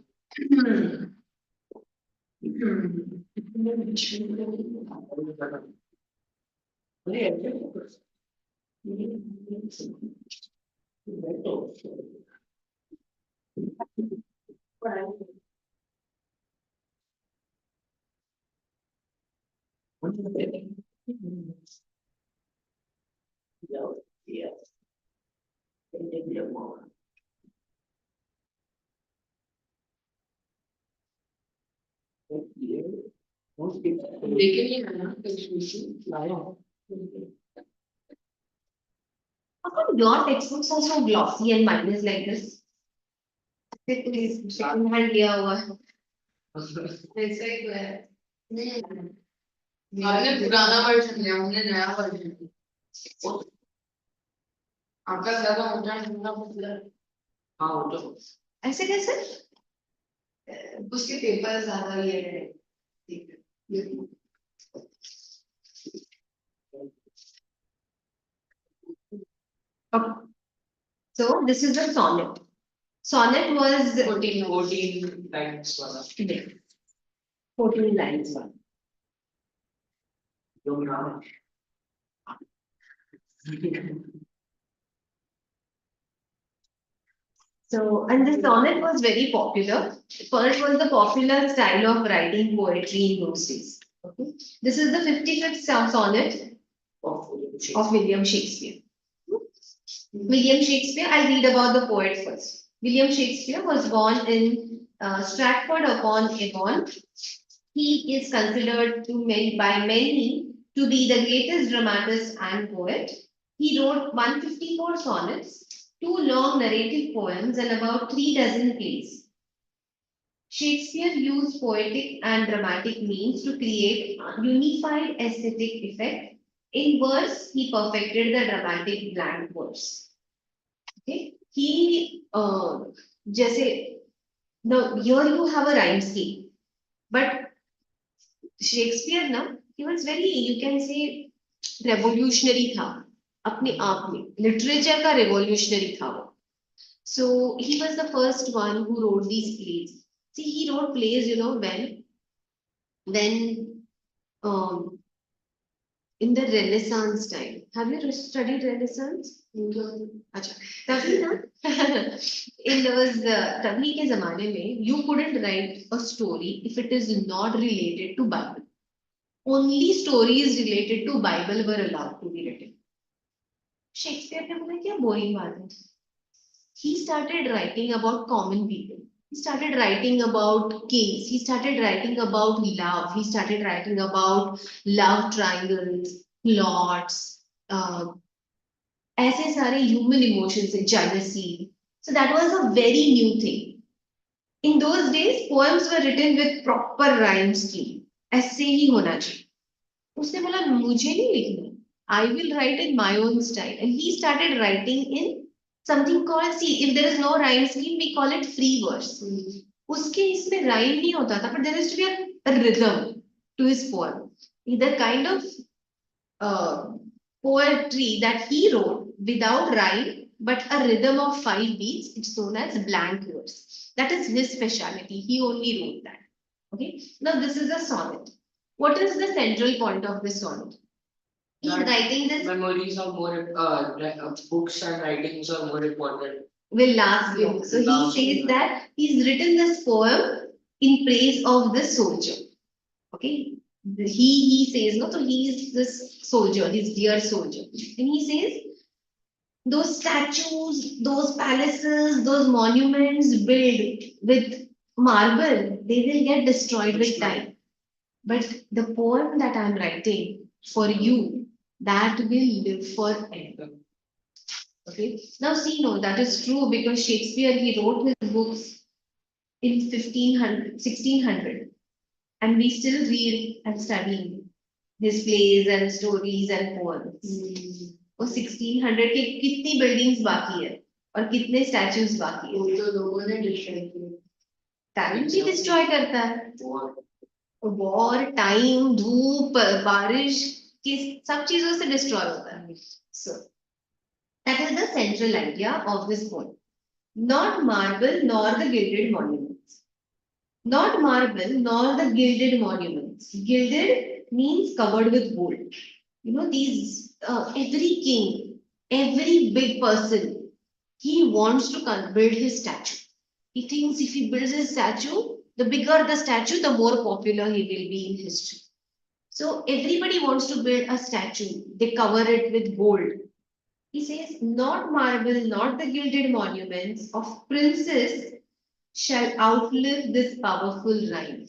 लेकिन ये है ना How come your textbooks are so glossy and mine is like this? Second hand लिया हुआ है। ऐसा ही तो है नहीं हमने पुराना वर्जन लिया हमने नया वर्जन लिया आपका ज्यादा मोटा नहीं पतला हाँ वो तो ऐसे कैसे? उसके पेपर ज्यादा लिए हैं Okay. So this is the sonnet. Sonnet was 14 lines वाला 14 lines. जो नाम So, and the sonnet was very popular. First was the popular style of writing poetry in those days. Okay. This is the 55th sonnet of William Shakespeare. William Shakespeare, I'll read about the poet first. William Shakespeare was born in Stratford upon Avon. He is considered by many to be the greatest dramatist and poet. He wrote 154 sonnets, 2 long narrative poems, and about 3 dozen plays. Shakespeare used poetic and dramatic means to create a unified aesthetic effect. In verse, he perfected the dramatic blank verse. Okay, he जैसे now here you have a rhyme scheme, but Shakespeare ना he was very you can say revolutionary था अपने आप में literature का revolutionary था वो. So he was the first one who wrote these plays. See, he wrote plays, you know, when in the Renaissance time. Have you studied Renaissance? अच्छा, तभी ना in those तभी के जमाने में you couldn't write a story if it is not related to Bible. Only stories related to Bible were allowed to be written. Shakespeare ने बोला क्या boring बात है. He started writing about common people. He started writing about kings. He started writing about love. He started writing about love triangles, plots, ऐसे सारे human emotions, jealousy. So that was a very new thing. In those days, poems were written with proper rhyme scheme. ऐसे ही होना चाहिए. उसने बोला मुझे नहीं लिखना. I will write in my own style. And he started writing in something called, see, if there is no rhyme scheme, we call it free verse. उसके इसमें rhyme नहीं होता था, but there is to be a rhythm to his poem. The kind of poetry that he wrote without rhyme, but a rhythm of 5 beats, it's known as blank verse. That is his speciality. He only wrote that. Okay. Now this is a sonnet. What is the central point of this sonnet? He's That writing this memories are more, books and writings are more important. will last long. So he Last says long. that he's written this poem in praise of the soldier. Okay. He says, no, so he is this soldier, his dear soldier. And he says, those statues, those palaces, those monuments built with marble, they will get destroyed with time. But the poem that I'm writing for you, that will live forever. Okay. Now see, no, that is true because Shakespeare, he wrote his books in 1500, 1600, and we still read and study his plays and stories and poems. वो 1600 के कितनी buildings बाकी है और कितने statues बाकी है वो तो लोगों ने डिस्ट्रॉय किए। टाइम भी डिस्ट्रॉय करता है वॉर टाइम धूप बारिश की सब चीजों से डिस्ट्रॉय होता है so that is the central idea of this poem not marble nor the gilded monuments not marble nor the gilded monuments gilded means covered with gold you know these every king every big person he wants to build his statue he thinks if he builds his statue the bigger the statue the more popular he will be in history so everybody wants to build a statue they cover it with gold he says not marble not the gilded monuments of princes shall outlive this powerful rhyme.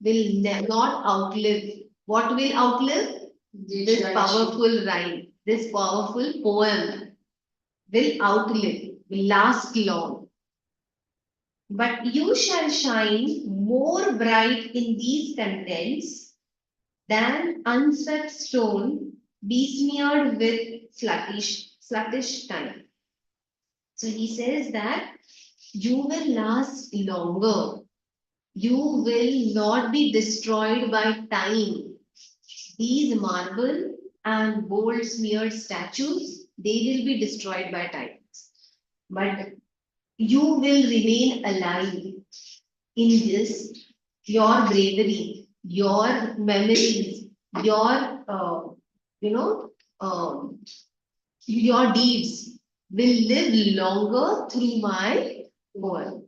Will not outlive. What will outlive? This powerful rhyme, this powerful poem will outlive, will last long. But you shall shine more bright in these contents than unswept stone besmeared with sluggish time. So he says that you will last longer. You will not be destroyed by time. These marble and gold smeared statues, they will be destroyed by time. But you will remain alive in this, your bravery, your memories, your, you know, your deeds will live longer through my poem.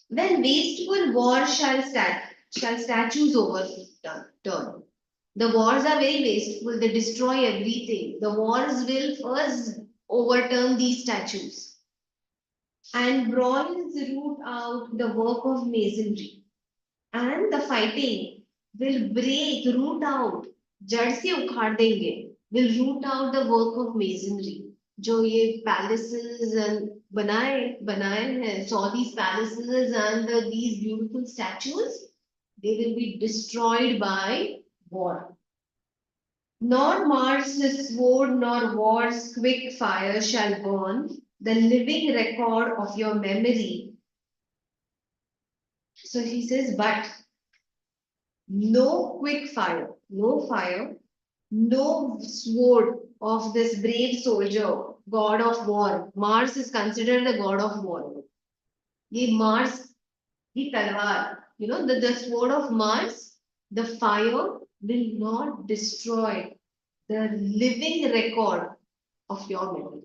When wasteful war shall statues overturn. The wars are very wasteful, they destroy everything. The wars will first overturn these statues. And brawls root out the work of masonry. And the fighting will break, root out, जड़ से उखाड़ देंगे, will root out the work of masonry. जो ये palaces and बनाए हैं, saw these palaces and these beautiful statues, they will be destroyed by war. Nor Mars the sword, nor war's quick fire shall burn the living record of your memory. So he says, but no quick fire, no sword of this brave soldier, god of war. Mars is considered the god of war. Ye Mars, the talwar, you know, the sword of Mars, the fire will not destroy the living record of your memory.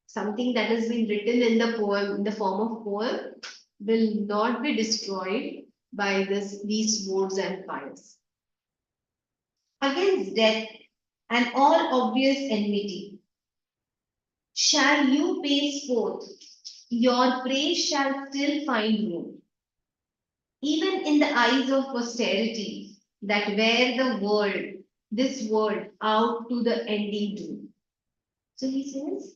Something that has been written in the poem, in the form of poem, will not be destroyed by these swords and fires. Against death and all obvious enmity, shall you pace forth, your praise shall still find room. Even in the eyes of posterity, that wear the world, this world, out to the ending doom. So he says,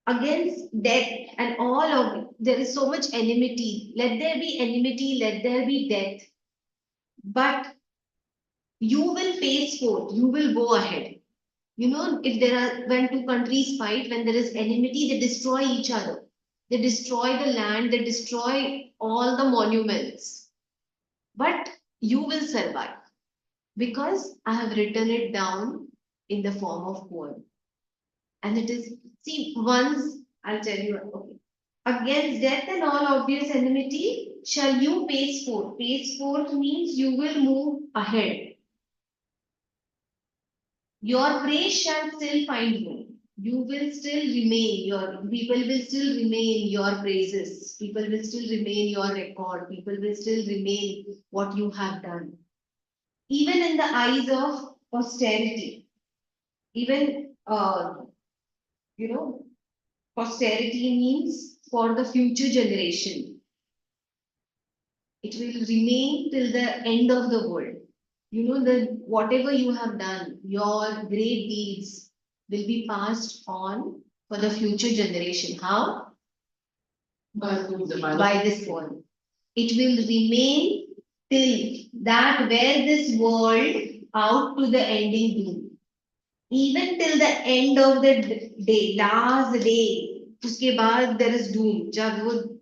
against death and all of there is so much enmity. Let there be enmity, let there be death. But you will pace forth, you will go ahead. You know, if there are, when two countries fight, when there is enmity, they destroy each other. They destroy the land, they destroy all the monuments. But you will survive because I have written it down in the form of poem. And it is, see, once I'll tell you, okay. Against death and all obvious enmity, shall you pace forth? Pace forth means you will move ahead. Your praise shall still find room. You will still remain, your people will still remain your praises. People will still remain your record. People will still remain what you have done. Even in the eyes of posterity, even, you know, posterity means for the future generation. It will remain till the end of the world. You know that whatever you have done, your great deeds will be passed on for the future generation. How? By this world. It will remain till that where this world out to the ending doom. Even till the end of the day, last day, उसके बाद there is doom. जब वो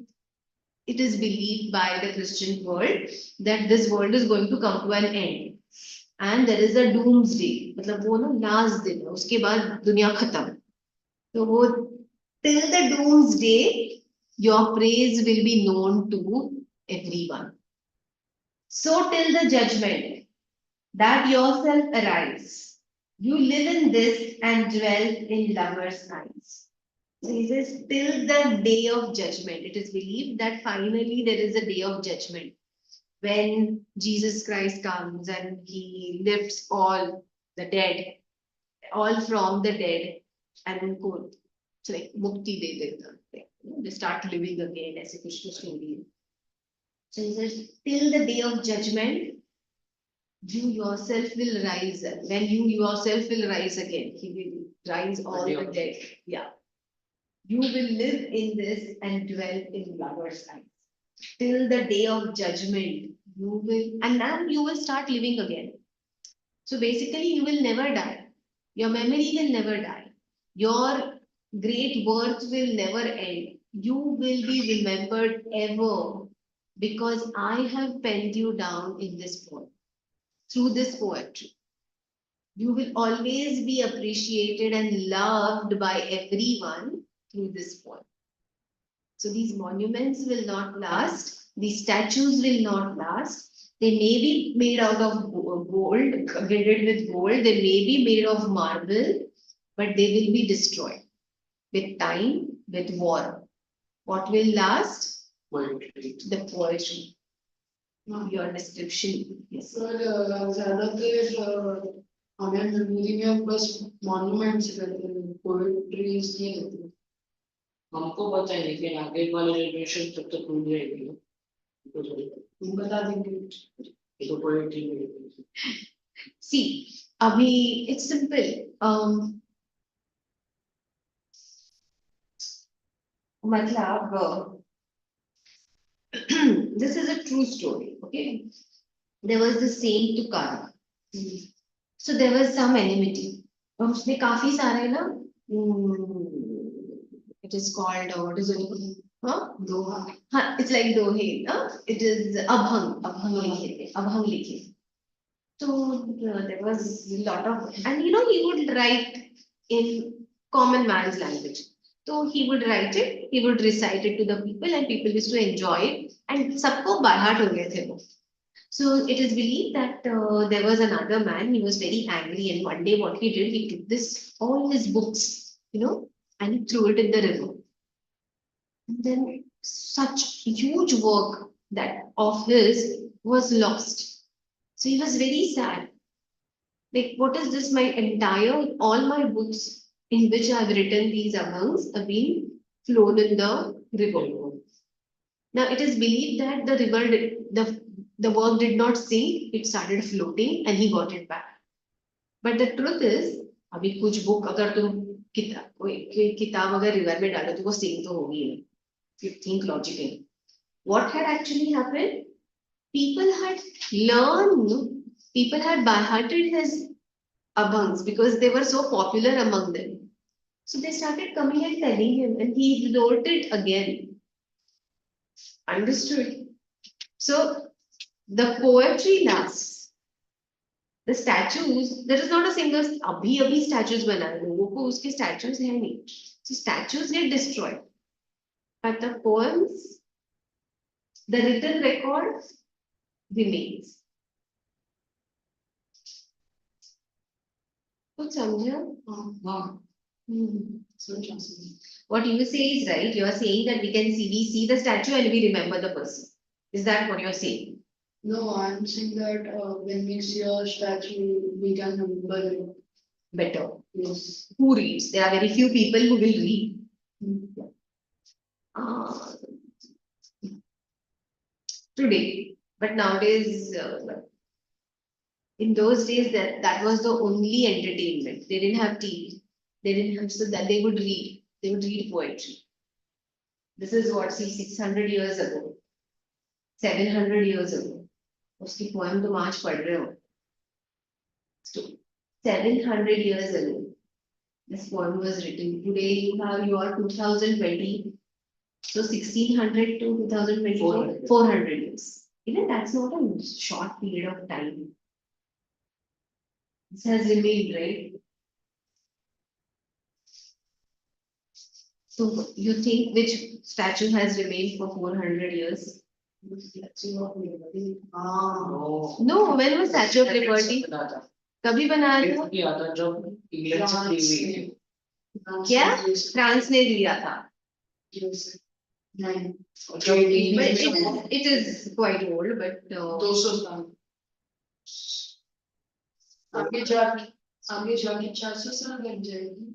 it is believed by the Christian world that this world is going to come to an end. And there is a doomsday. मतलब वो ना last दिन है, उसके बाद दुनिया खत्म. तो वो till the doomsday, your praise will be known to everyone. So till the judgment that yourself arise, you live in this and dwell in lovers' eyes. So he says, till the day of judgment. It is believed that finally there is a day of judgment when Jesus Christ comes and he lifts all the dead, all from the dead, and उनको so like mukti de deta. They start living again. ऐसे कुछ तो story है. So he says, till the day of judgment, you yourself will rise. When you yourself will rise again, he will rise all the dead. Yeah. You will live in this and dwell in lovers' eyes. Till the day of judgment, you will, and now you will start living again. So basically, you will never die. Your memory will never die. Your great worth will never end. You will be remembered ever because I have penned you down in this poem, through this poetry. You will always be appreciated and loved by everyone through this poem. So these monuments will not last. These statues will not last. They may be made out of gold, gilded with gold. They may be made of marble, but they will be destroyed with time, with war. What will last? Poetry. The poetry. Your description. Yes. Sir ज्यादातर हमें memory में बस monuments रहते हैं, poetries नहीं रहती. हमको पता है लेकिन आगे वाले जनरेशन तब तक भूल जाएगी ना. तुम बता देंगे. ये तो पोएट्री में. See, Abhi, it's simple. Matlab, this is a true story, okay? There was this saint Tukaram. So there was some enmity. और उसने काफी सारे ना, it is called, what is it? Huh? दोहा. हाँ, it's like dohe, it is abhang likhe. So there was a lot of, and you know, he would write in common man's language. So he would write it, he would recite it to the people, and people used to enjoy it. And सबको by heart हो गए थे वो. So it is believed that there was another man, he was very angry, and one day what he did, he took this, all his books, you know, and he threw it in the river. And then such huge work that of his was lost. So he was very sad. Like, what is this? My entire, all my books in which I have written these abhangs have been flown in the river. Now it is believed that the river, the work did not sink, it started floating and he got it back. But the truth is, अभी कुछ book अगर तुम किताब अगर river में डालो तो वो sink तो होगी नहीं. You think logically. What had actually happened? People had learned, people had by-hearted his abhangs because they were so popular among them. So they started coming and telling him, and he wrote it again. Understood? So the poetry lasts. The statues, there is not a single abhi statues बनाए लोगों को उसके statues है नहीं. So statues get destroyed. But the poems, the written record remains. कुछ समझा? हाँ Hmm. समझ सकते What you say is right. You are saying that we see the statue and we remember the person. Is that what you're saying? No, I'm saying that when we see a statue, we can remember it. Better. Yes. Who reads? There are very few people who will read. Mm. Uh, Today, but nowadays, in those days, that was the only entertainment. They didn't have TV. They didn't have so that they would read. They would read poetry. This is what, see, 600 years ago, 700 years ago. उसकी poem तुम आज पढ़ रहे हो. So, 700 years ago, this poem was written. Today you are 2020. So 1600 to 2024, 400 years. Even that's not a short period of time. This has remained, right? So you think which statue has remained for 400 years? Statue of Liberty. Ah. No, when was Statue of Liberty? कभी बनाया था? किया था जब England से free हुई थी। क्या? फ्रांस ने लिया था. Yes. Nine. But it is quite old, but 200 साल. आगे जाके 400 साल लग जाएगी.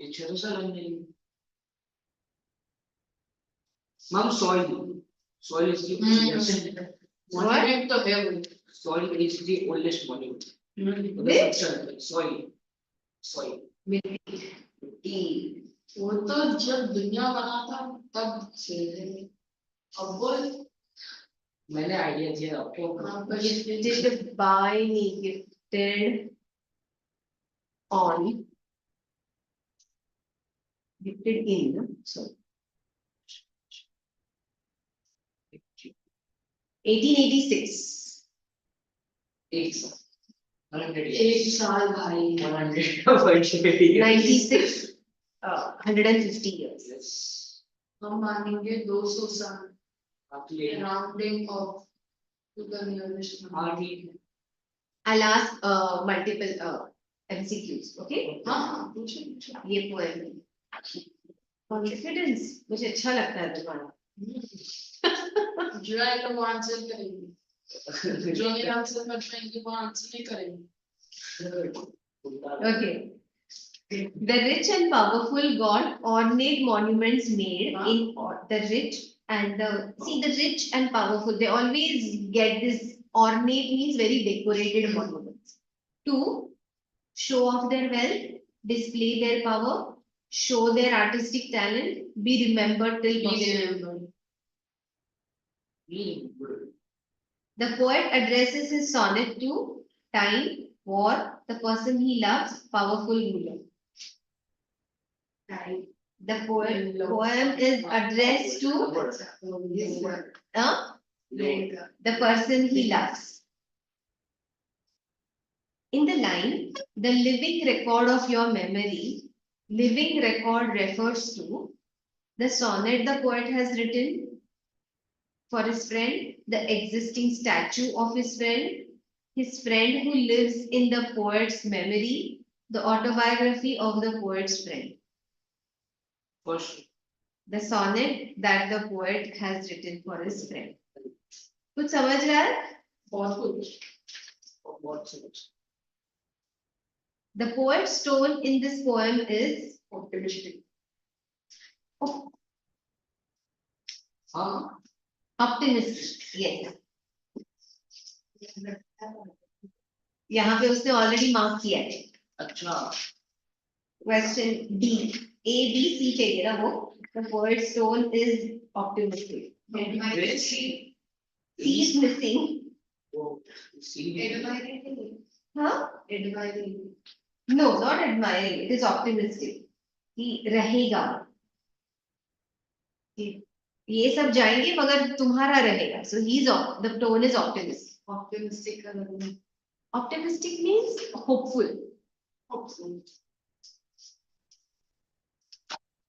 ये 600 साल लग जाएगी। Ma'am soil is the oldest. Monument तो है वो. Soil is the oldest monument. Which? Soil. वो तो जब दुनिया बना था तब से है. अब वो मैंने आइडिया दिया आपको। Gifted by me, gifted on, gifted in, so 1886. एक साल 100 एक साल भाई. 100 96, 150 years. Yes. हम मानेंगे 200 साल. आपके Rounding off to the nearest number. हाँ ठीक है। I'll ask multiple MCQs, okay? हाँ पूछो. ये poem है. Confidence, मुझे अच्छा लगता है तुम्हारा. जो है वो आंसर करेंगे. जो नहीं आंसर कर पाएंगे वो आंसर नहीं करेंगे. Okay. The rich and powerful got ornate monuments made in the rich and the rich and powerful, they always get this ornate means very decorated monuments to show off their wealth, display their power, show their artistic talent, be remembered till posterity. The poet addresses his sonnet to time, war, the person he loves, powerful ruler. The poem is addressed to the person he loves. In the line, the living record of your memory, living record refers to the sonnet the poet has written for his friend, the existing statue of his friend who lives in the poet's memory, the autobiography of the poet's friend. First. The sonnet that the poet has written for his friend. कुछ समझ रहा है? बहुत कुछ. बहुत कुछ. The poet's tone in this poem is Optimistic. हाँ. optimistic. Yes. यहाँ पे उसने already mark किया है. अच्छा. Question D. A, B, C चाहिए ना वो. The poet's tone is optimistic. C is missing. वो सी. Huh? Admiring. No, not admiring. It is optimistic. कि रहेगा. ये सब जाएंगे मगर तुम्हारा रहेगा. So the tone is optimistic. Optimistic. Optimistic means hopeful. Hopeful.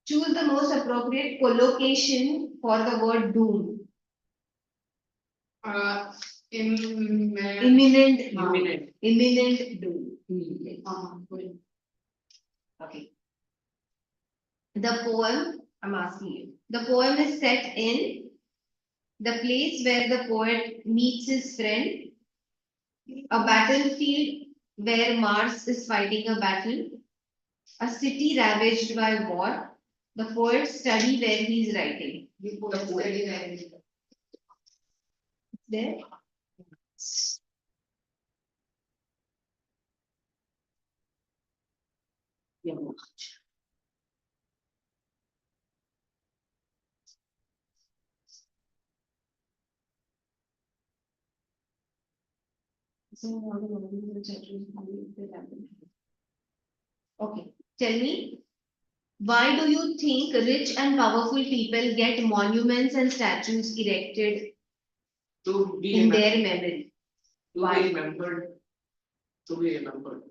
Choose the most appropriate collocation for the word doom. Imminent. Imminent. Imminent doom. Wait. Okay. The poem, I'm asking you. The poem is set in the place where the poet meets his friend, a battlefield where Mars is fighting a battle, a city ravaged by war, the poet study where he is writing. The poet study where There. Yeah. Okay, tell me, why do you think rich and powerful people get monuments and statues erected To be in remembered. their memory? To Why? be remembered. To be remembered.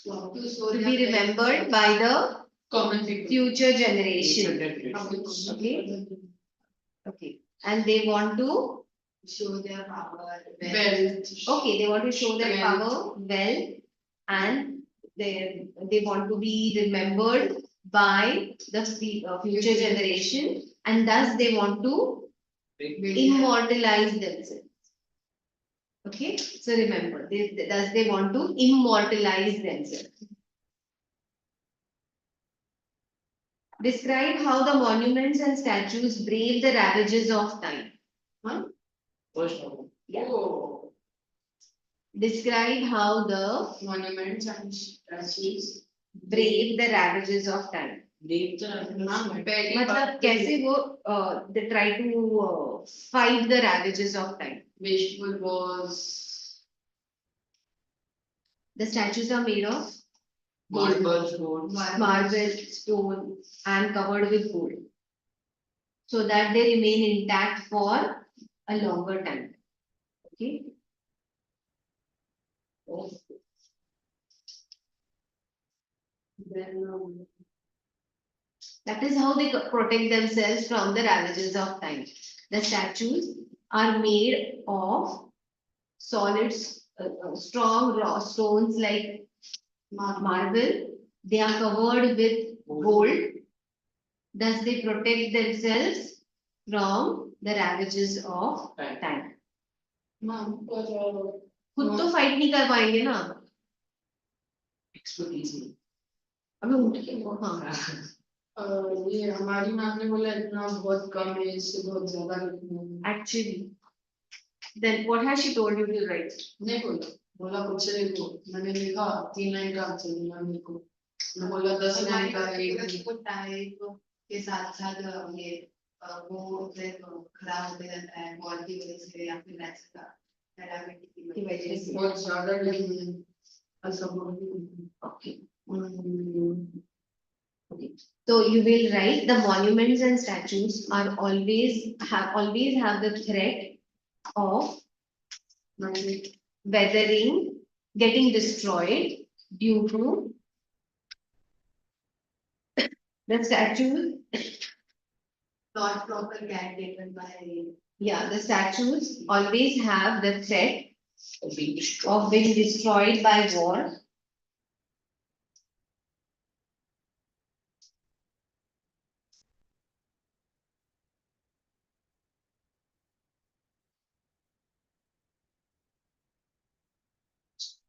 To be remembered by the common people. future generation. Generation. Okay. Okay, and they want to, Show their power. Wealth. okay, they want to show their Strength. power, wealth, and they want to be remembered by the future generation, and thus they want to immortalize themselves. Okay, so remember, thus they want to immortalize themselves. Describe how the monuments and statues brave the ravages of time. First of all. Yeah. Oh, Describe how the monuments and statues. brave the ravages of time. Name the Very मतलब कैसे वो they try to fight the ravages of time. wasteful was The statues are made of marble stones. marble, stone, and covered with gold, so that they remain intact for a longer time. Okay. then That is how they protect themselves from the ravages of time. The statues are made of solids, strong raw stones like marble. They are covered with gold. Thus, they protect themselves from the ravages of time. पर खुद तो fight नहीं कर पाएंगे ना. Expertise. अभी उठ के हाँ. ये हमारी मैम ने बोला इतना बहुत कम है इससे बहुत ज्यादा लिखना है Actually, then what has she told you to write? नहीं बोला बोला कुछ लिखो मैंने लिखा 3 लाइन का आंसर मिला मेरे को मैं बोला 10 लाइन का एक टाइप के साथ साथ ये वो खड़ा होते रहता है बॉल की वजह से या फिर ऐसा पैरामेडिक की वजह से बहुत ज्यादा लिखना है ऐसा बोल Okay. Okay. So you will write the monuments and statues are always have the threat of weathering, getting destroyed due to the statues. not proper care taken by Yeah, the statues always have the threat Of being destroyed. of being destroyed by war.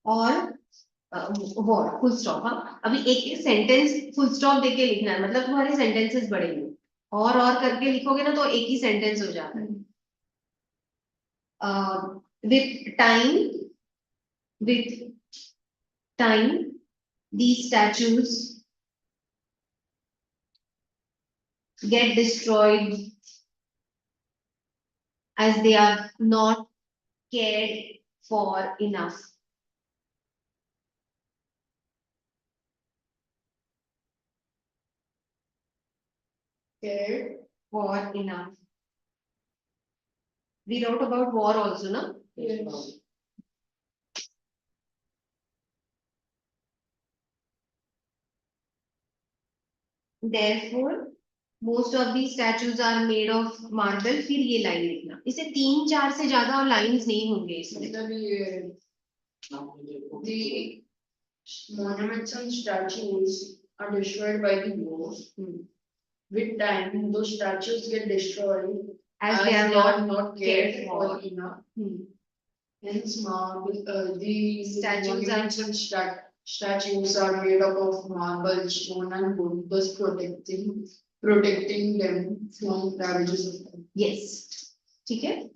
और war full stop. हाँ, अभी एक एक sentence full stop देके लिखना है, मतलब तुम्हारे सेंटेंसेस बढ़ेंगे. और करके लिखोगे ना तो एक ही सेंटेंस हो जाता है. With time, these statues get destroyed as they are not cared for enough. cared For enough. We wrote about war also, na? yes Therefore, Most of these statues are made of marble. फिर ये line लिखना, इसे 3-4 से ज्यादा और lines नहीं होंगे इसमें. मतलब ये the monuments and statues are destroyed by the war. With time, those statues get destroyed As they are not cared for enough. Hence, the Statues monuments and statues are made up of marble, stone, and wood, thus protecting them from ravages of time. Yes. ठीक है.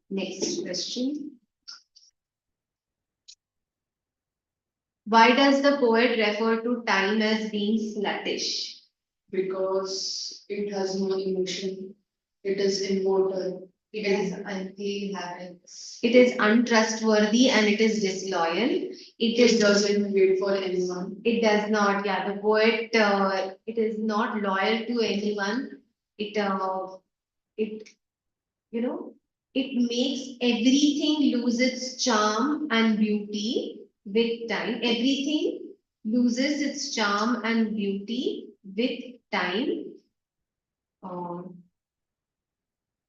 Next question. Why does the poet refer to time as being sluggish? Because it has no emotion, it is immortal. It has unclean habits. It is untrustworthy and it is disloyal. It doesn't wait for anyone. It does not. Yeah, the poet. It is not loyal to anyone. It. It. You know. It makes everything lose its charm and beauty with time. Everything loses its charm and beauty with time.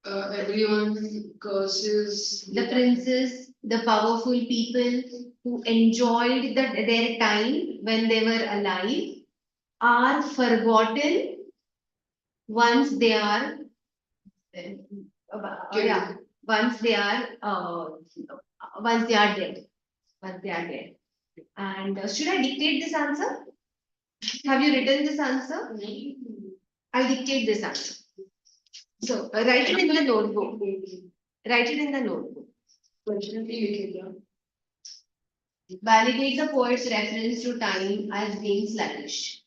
Everyone curses The princes, the powerful people who enjoyed their time when they were alive are forgotten once they are yeah, once they are once they are dead. Once they are dead. And should I dictate this answer? Have you written this answer? I'll dictate this answer. So write it in the notebook. Write it in the notebook. Validate the poet's reference to time as being sluggish.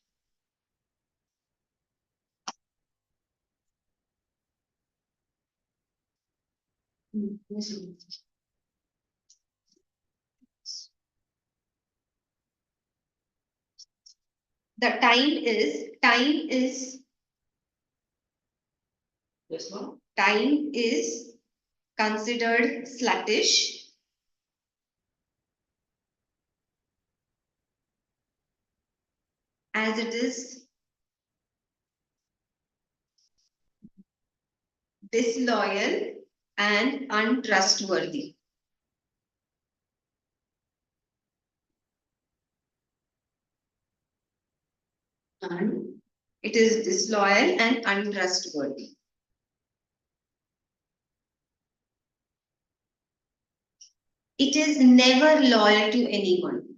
The time is considered sluggish as it is disloyal and untrustworthy. And it is disloyal and untrustworthy. It is never loyal to anyone.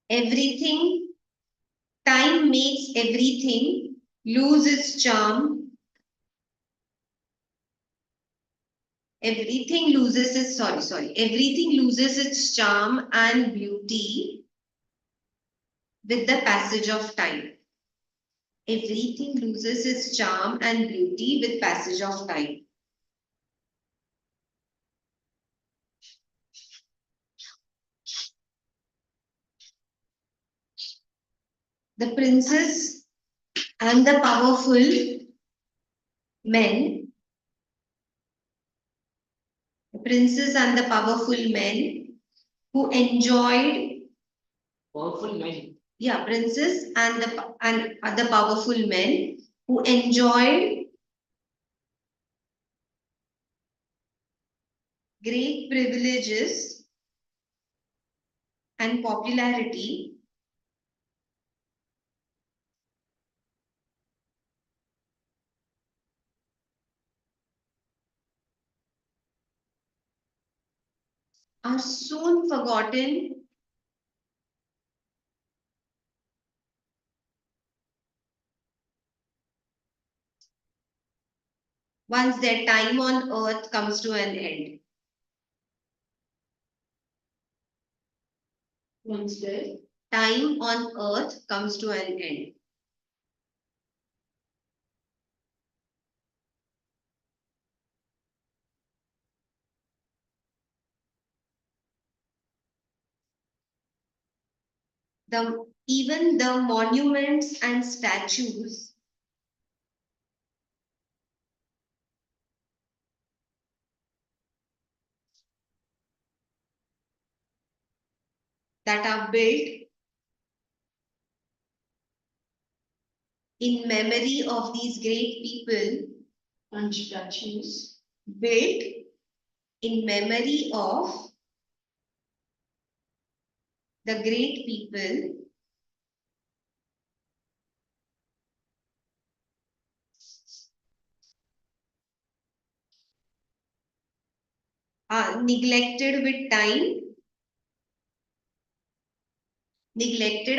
Everything, time makes everything lose its charm. Everything loses its, everything loses its charm and beauty with the passage of time. Everything loses its charm and beauty with passage of time. The princes and the powerful men, the princes and the powerful men who enjoyed Powerful men. yeah, princes and the powerful men who enjoyed great privileges and popularity are soon forgotten once their time on earth comes to an end. Once their time on earth comes to an end. The even the monuments and statues that are built in memory of these great people, and statues built in memory of the great people are neglected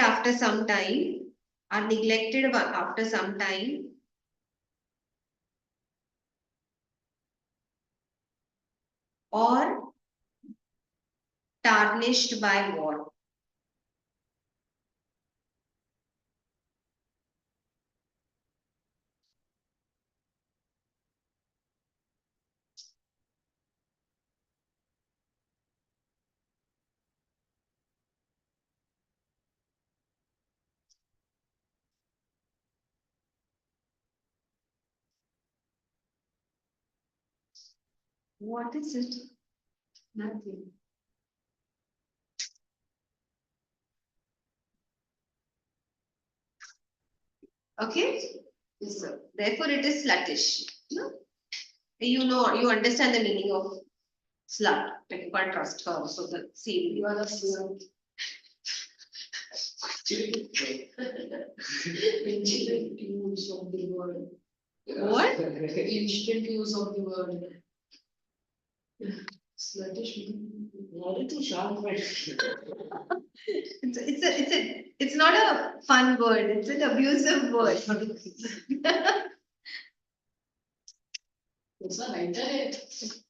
after some time, are neglected after some time, or tarnished by war. What is it? nothing. Okay? So, therefore, it is sluttish. No? You understand the meaning of slut, like you can't trust her, so the same. You are a slut. Ancient use of the word. What? Ancient use of the word. Sluttish. It's not a fun word, it's an abusive word. कैसा writer है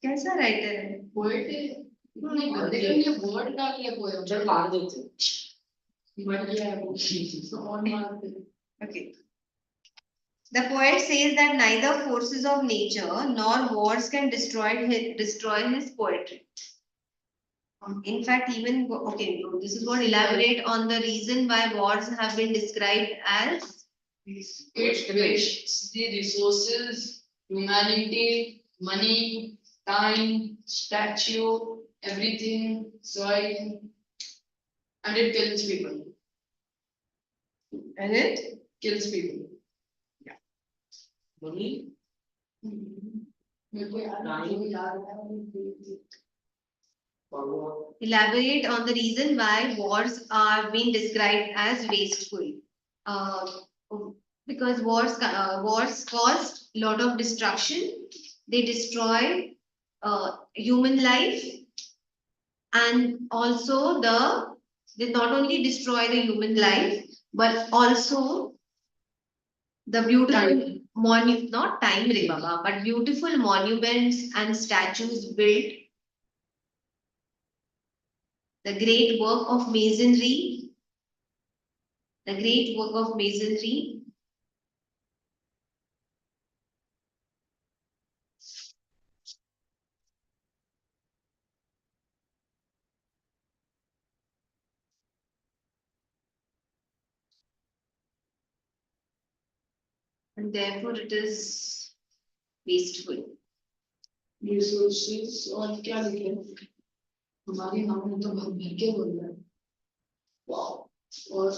कैसा writer है? Poet है इतने गंदे गंदे word डाल लिया पोएम चल मार देते मर गया है वो और मारते Okay. The poet says that neither forces of nature nor wars can destroy his poetry. In fact, okay, this is what elaborate on the reason why wars have been described as it wastes the resources humanity money time statue everything soil and it kills people and it kills people Money? मेरे को याद है elaborate on the reason why wars are being described as wasteful. Uh, because wars caused a lot of destruction. They destroy human life, and also they not only destroy the human life, but also the beautiful not time, Re Baba, but beautiful monuments and statues built, the great work of masonry, the great work of masonry, and therefore it is wasteful. Resources और क्या लिखे हमारी नाम में तो भर भर के बोल रहा है और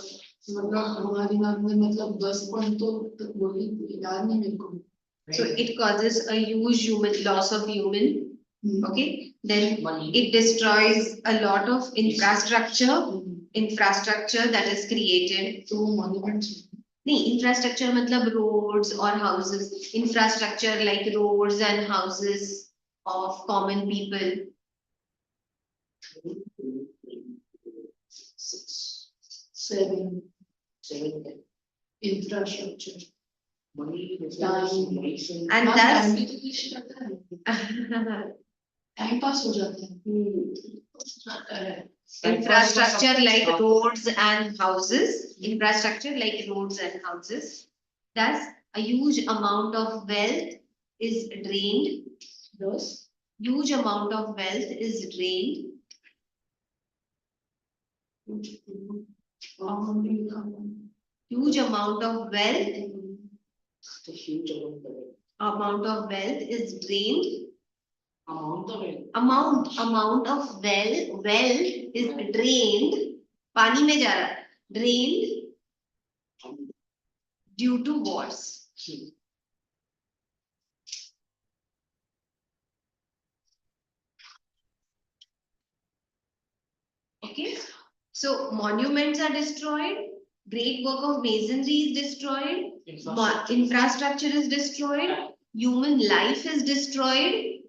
मतलब हमारी नाम में मतलब 10 पॉइंट तो बोली याद नहीं मेरे को So it causes a huge human loss of human. Okay, then it destroys a lot of infrastructure that is created. तो मॉन्यूमेंट्स नहीं, infrastructure मतलब roads or houses. Infrastructure like roads and houses of common people. 7 infrastructure And that's time pass हो जाता है infrastructure like roads and houses. Infrastructure like roads and houses. Thus, a huge amount of wealth is drained. Thus, Huge amount of wealth is drained Huge amount of wealth. The huge Amount of wealth is drained. amount of it. Amount of wealth is drained. पानी में जा रहा है. Drained due to wars. Okay, so monuments are destroyed, great work of masonry is destroyed, infrastructure is destroyed, human life is destroyed,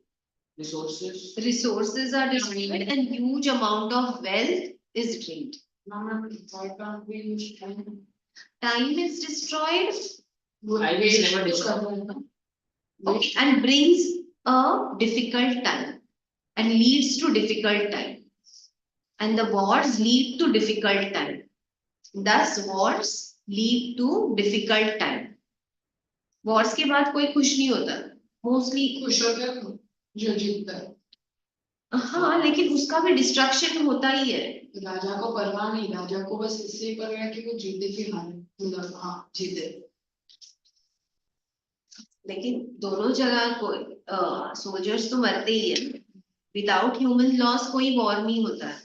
resources are destroyed, and huge amount of wealth is drained. Time is destroyed. Time is never destroyed. Okay, and brings a difficult time and leads to difficult time. And the wars lead to difficult time. Thus, wars lead to difficult time. Wars के बाद कोई खुश नहीं होता. Mostly खुश होते हैं जो जीतता है. हाँ, लेकिन उसका भी डिस्ट्रक्शन होता ही है. राजा को परवाह नहीं, राजा को बस इससे परवाह है कि वो जीते कि हारे. हाँ जीते. लेकिन दोनों जगह कोई सोल्जर्स तो मरते ही है. विदाउट ह्यूमन लॉस कोई वॉर नहीं होता है.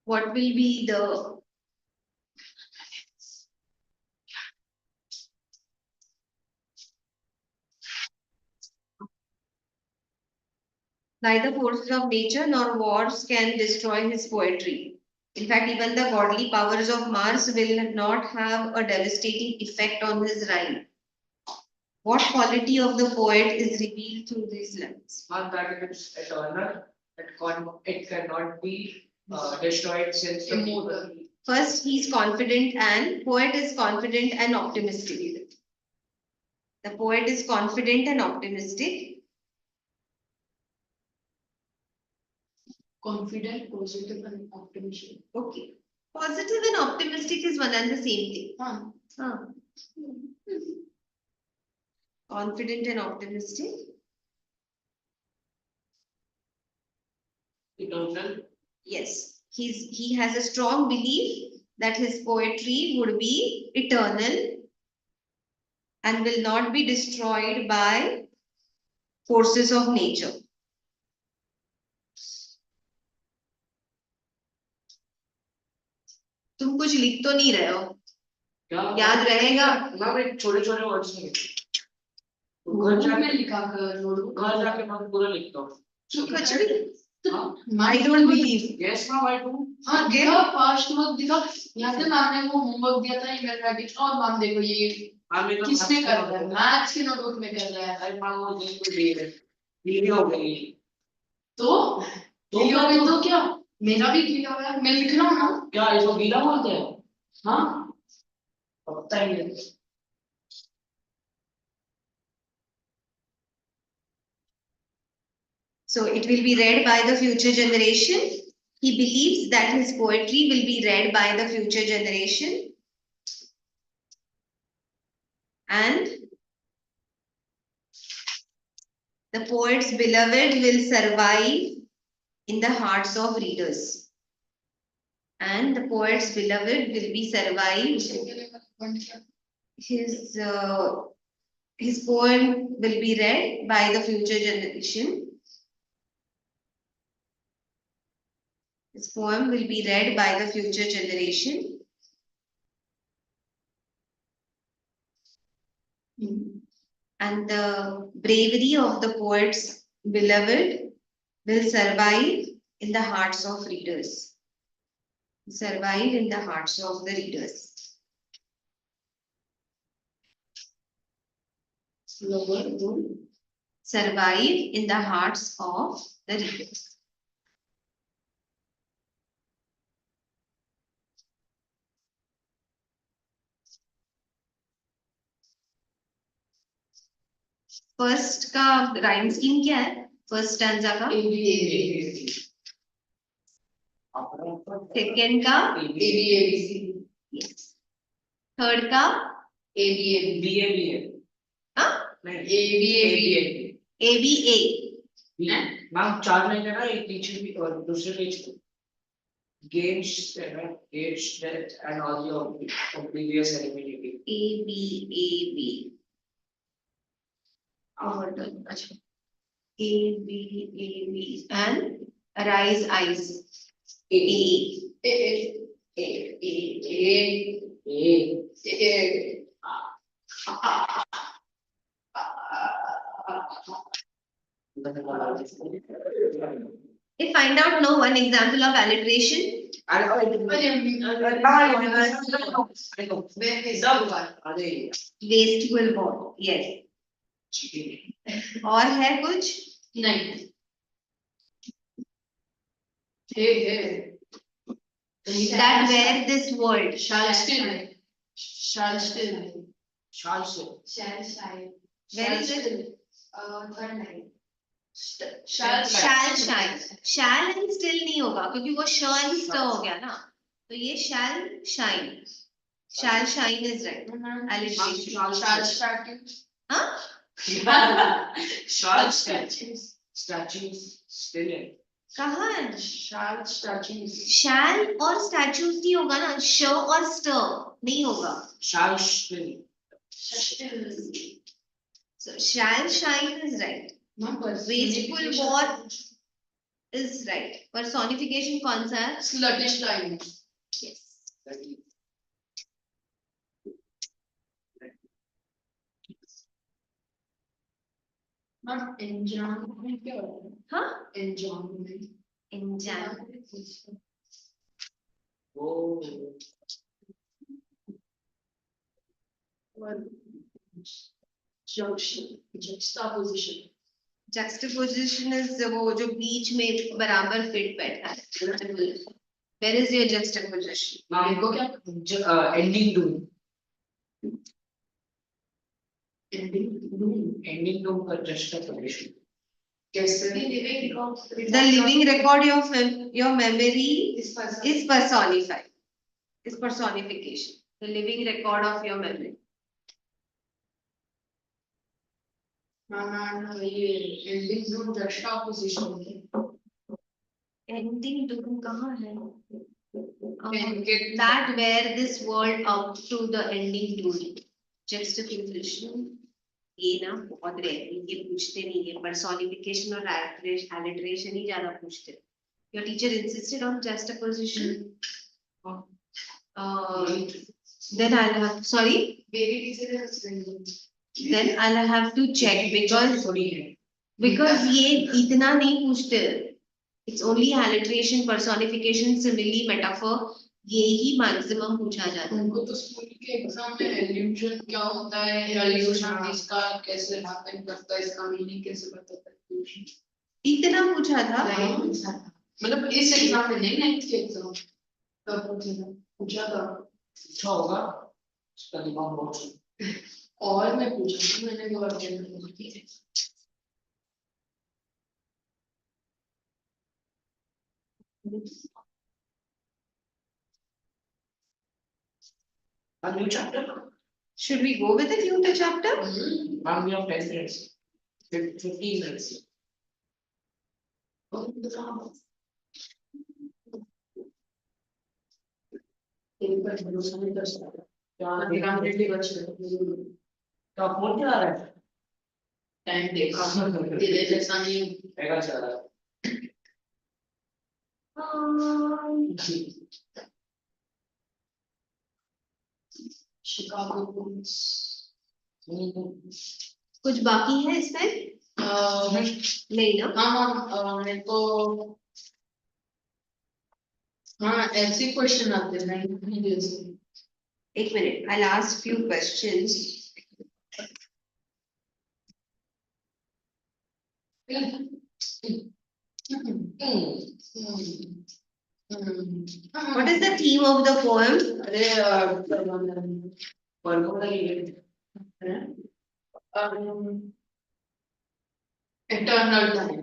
What will be the neither forces of nature nor wars can destroy his poetry. In fact, even the godly powers of Mars will not have a devastating effect on his rhyme. What quality of the poet is revealed through these lines? Not that it is eternal, it cannot be destroyed since the immortal. First, he's confident and poet is confident and optimistic. The poet is confident and optimistic. Confident, positive, and optimistic. Okay. Positive and optimistic is one and the same thing. Huh. Confident and optimistic. Eternal. Yes. He has a strong belief that his poetry would be eternal and will not be destroyed by forces of nature. तुम कुछ लिख तो नहीं रहे हो? याद रहेगा? ना मैं छोटे-छोटे वर्ड्स में घर जाके लिखा कर, घर जाके मैं पूरा लिखता हूँ. कुछ भी? I don't believe. Yes, ma'am, I do. हाँ, दिखा पास्ट मत दिखा. यहाँ से मैम ने वो होमवर्क दिया था ईमेल राइटिंग और मैम देखो ये किसने कर रहा है? मैथ्स के नोटबुक में कर रहा है. अरे मैम वो नहीं तो दे रहे. लीव हो गई. तो लीव हो गई तो क्या? मेरा भी गीला हुआ है. मैं लिख रहा हूँ ना. क्या इसको गीला बोलते हैं? हाँ. पता ही नहीं. So it will be read by the future generation. He believes that his poetry will be read by the future generation. And the poet's beloved will survive in the hearts of readers. And the poet's beloved will be survived. His poem will be read by the future generation. His poem will be read by the future generation. And the bravery of the poet's beloved will survive in the hearts of readers. Survive in the hearts of the readers. Survive in the hearts of the readers. First का rhyme scheme क्या है? First stanza का second का third का हाँ ABA ma'am 4 महीने ना एक टीचर भी और दूसरे teacher gauge strength and also of previous ability. ABAB और अच्छा ABAB and arise eyes A If find out no one example of alliteration. Wasteful word. Yes. और है कुछ? नहीं That where this word shall still where is it? third line. shall Shall shine. Shall and still नहीं होगा क्योंकि वो sh and st हो गया ना. तो ये shall shine. Shall shine is right. Alliteration. shall statues हाँ? Statues still in. कहाँ है? shall statues Shall और statues नहीं होगा ना. sh और st नहीं होगा. Shall still. So shall shine is right. Wasteful word is right. Personification कौन सा है? sluttish time Yes. not enjoyment क्या होता है हाँ? enjoyment Enjoy. Oh. junction juxtaposition Juxtaposition is वो जो बीच में बराबर fit बैठा है. Where is your juxtaposition? Ma'am, ending doom. Ending doom का juxtaposition. कैसे The living record of your memory is personified. Is personification. The living record of your memory. ये ending doom juxtaposition Ending doom कहाँ है? get That where this word up to the ending doom. Juxtaposition. ये ना बहुत rarely ये पूछते नहीं है. Personification और alliteration ही ज़्यादा पूछते. Your teacher insisted on juxtaposition. Then I'll have sorry. baby teacher is Then I'll have to check because ये इतना नहीं पूछते. It's only alliteration, personification, simile, metaphor. यही maximum पूछा जाता है. उनको तो स्कूल के एग्जाम में एल्यूजन क्या होता है एल्यूजन इसका कैसे हैपन करता है इसका मीनिंग कैसे बताता है इतना पूछा था. मतलब इस एग्जाम में नहीं नाइन्थ के एग्जाम तब पूछा था अच्छा होगा उसका दिमाग बहुत और मैं पूछा था मैंने वो अटेंड नहीं किया a new chapter. Should we go with the new chapter? Ma'am, we have 10 minutes. 15 minutes. तो आप फोन चला रहे हैं टाइम देखा तेरे जैसा नहीं मेगा चला रहा है शिकागो बुल्स कुछ बाकी है इसमें? नहीं ना? हाँ मेरे को हाँ ऐसे क्वेश्चन आते हैं नहीं जैसे एक minute. I'll ask few questions. What is the theme of the poem? अरे eternal time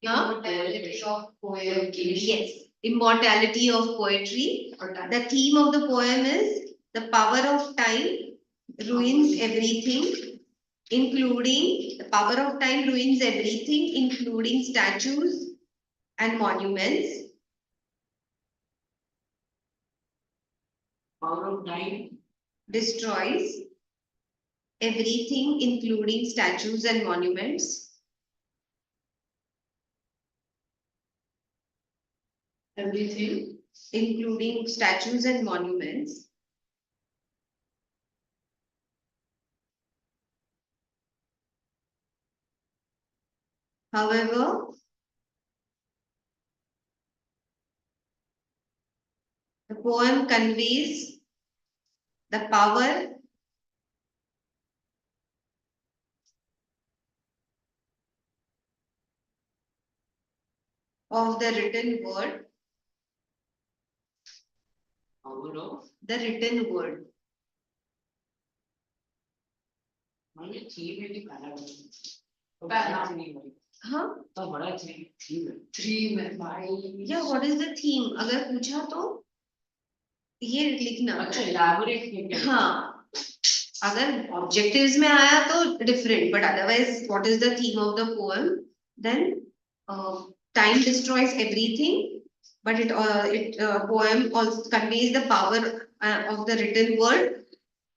immortality of poetry Yes, immortality of poetry. The theme of the poem is The power of time ruins everything, including the power of time ruins everything, including statues and monuments. Power of time Destroys everything, including statues and monuments. Everything. Including statues and monuments. However, the poem conveys the power of the written word. power of The written word. हमें theme है कि पहला पहला। हाँ? तो बड़ा theme है three में भाई। Yeah, what is the theme? अगर पूछा तो ये लिखना। अच्छा elaborate किया हाँ, अगर objectives में आया तो different, but otherwise what is the theme of the poem? Then time destroys everything, but it poem also conveys the power of the written word,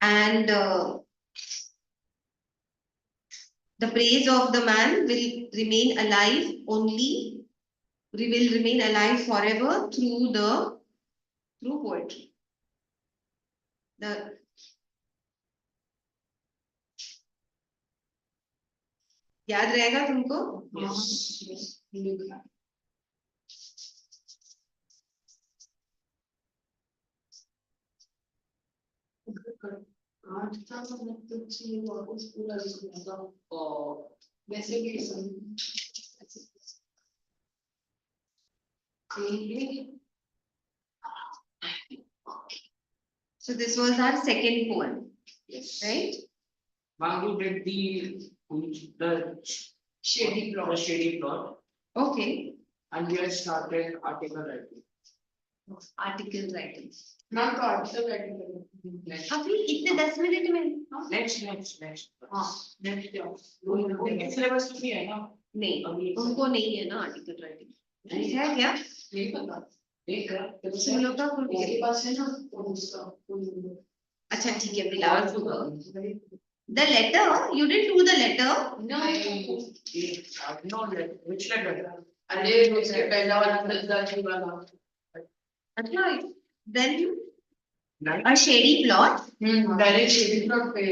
and the praise of the man will remain alive only. We will remain alive forever through poetry. The याद रहेगा तुमको? Yes. आज का मतलब तो चीज वापस पूरा सुनाता और वैसे भी So this was our second poem, Yes. right? Mangu did the shady plot. shady plot, Okay. and we had started article writing. Article writing. Ma'am तो आर्टिकल राइटिंग करेंगे। अभी इतने 10 मिनट में? Next. हाँ नेक्स्ट क्या? उनके syllabus में भी है ना? नहीं, उनको नहीं है ना आर्टिकल राइटिंग। है क्या? नहीं पता। एक तुम लोग का खुद उसके है। पास है ना उसका अच्छा ठीक है, बिलावल को। The letter, you didn't do the letter? No. No, which letter? अरे उसके पहला वाला दर्दाजी वाला। अच्छा, then a shady plot. Direct shady plot पे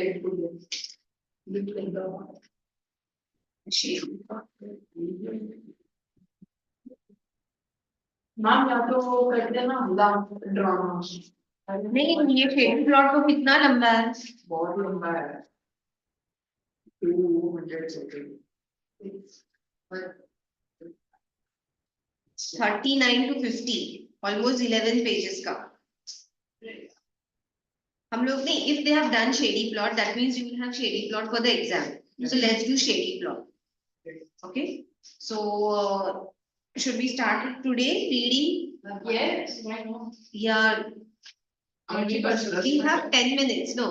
Shady plot. मैम या तो वो करते ना ड्रामा। नहीं, ये shady plot तो कितना लंबा है? बहुत लंबा है 200 something 39 to 50, almost 11 pages का। हम लोग नहीं, if they have done shady plot, that means you will have shady plot for the exam. So let's do shady plot. Okay. So should we start it today reading? Yes, why not? Yeah. We have 10 minutes, no?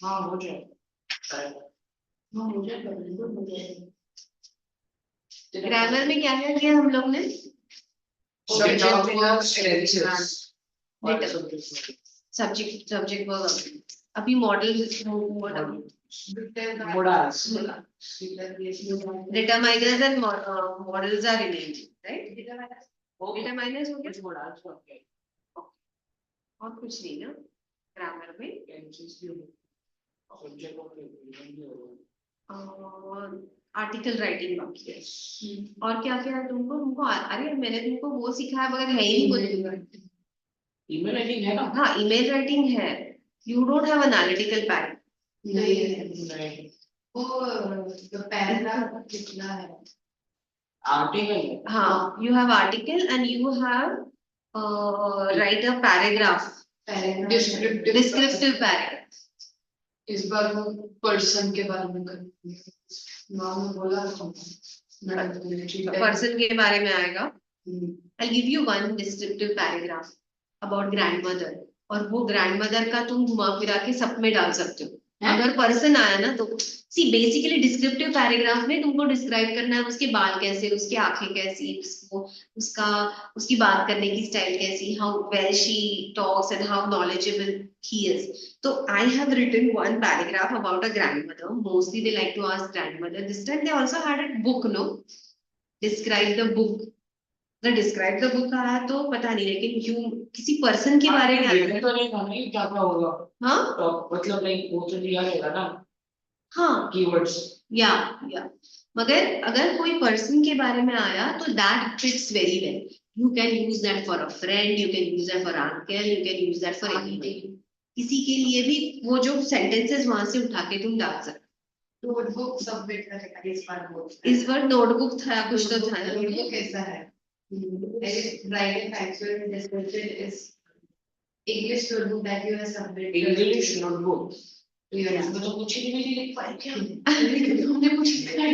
हाँ हो जाए grammar में क्या क्या किया हम लोग ने? Subject verb. अभी model determiners and models are remaining, right? Determiners हो गया? और कुछ नहीं ना ग्रामर में? आर्टिकल राइटिंग बाकी है। और क्या क्या है तुमको? अरे मैंने तुमको वो सिखाया मगर है ही नहीं। ईमेल राइटिंग है ना? हाँ, ईमेल राइटिंग है। You don't have analytical pad? नहीं वो पैराग्राफ कितना है? आर्टिकल हाँ, you have article and you have write a paragraph. Descriptive paragraph. इस बार वो पर्सन के बारे में करेंगे। नाम बोला पर्सन के बारे में आएगा। I'll give you one descriptive paragraph about grandmother. और वो ग्रैंडमदर का तुम घुमा फिरा के सब में डाल सकते हो। अगर पर्सन आया ना तो सी बेसिकली डिस्क्रिप्टिव पैराग्राफ में तुमको डिस्क्राइब करना है उसके बाल कैसे, उसकी आंखें कैसी, उसको उसका उसकी बात करने की स्टाइल कैसी, how well she talks and how knowledgeable he is. तो I have written one paragraph about a grandmother, mostly they like to ask grandmother, this time they also had a book, no, describe the book. अगर describe the book आया तो पता नहीं, लेकिन क्यों किसी person के बारे में ये तो नहीं खाना ही क्या क्या होगा। हाँ तो मतलब लाइक वो तो दिया रहेगा ना हाँ कीवर्ड्स। या या मगर अगर कोई पर्सन के बारे में आया तो that fits very well. You can use that for a friend, you can use that for uncle, you can use that for anything. किसी के लिए भी वो जो सेंटेंसेस वहां से उठा के तुम डाल सकते नोटबुक सबमिट करेगा इस बार हो। इस बार नोटबुक था, कुछ तो था ना। नोटबुक कैसा है? Writing factual description is English notebook that you have submitted. English notebook Yeah. इसमें तो कुछ ही नहीं लिख पाए क्या। हमने कुछ लिखा ही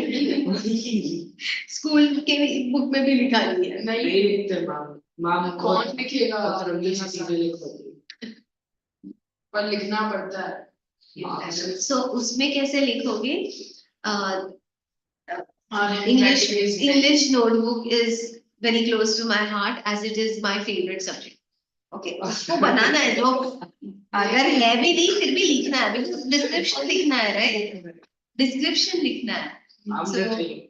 नहीं। स्कूल के बुक में भी लिखा नहीं है। नहीं नहीं लिखते मैम। मैम कौन लिखेगा? रंगी सी चीजें लिखोगे। पर लिखना पड़ता है। सो उसमें कैसे लिखोगे? हाँ, English notebook is very close to my heart as it is my favorite subject. Okay, उसको बनाना है जो अगर है भी नहीं फिर भी लिखना है, बिकॉज डिस्क्रिप्शन लिखना है, राइट? डिस्क्रिप्शन लिखना है। I'm So, just saying.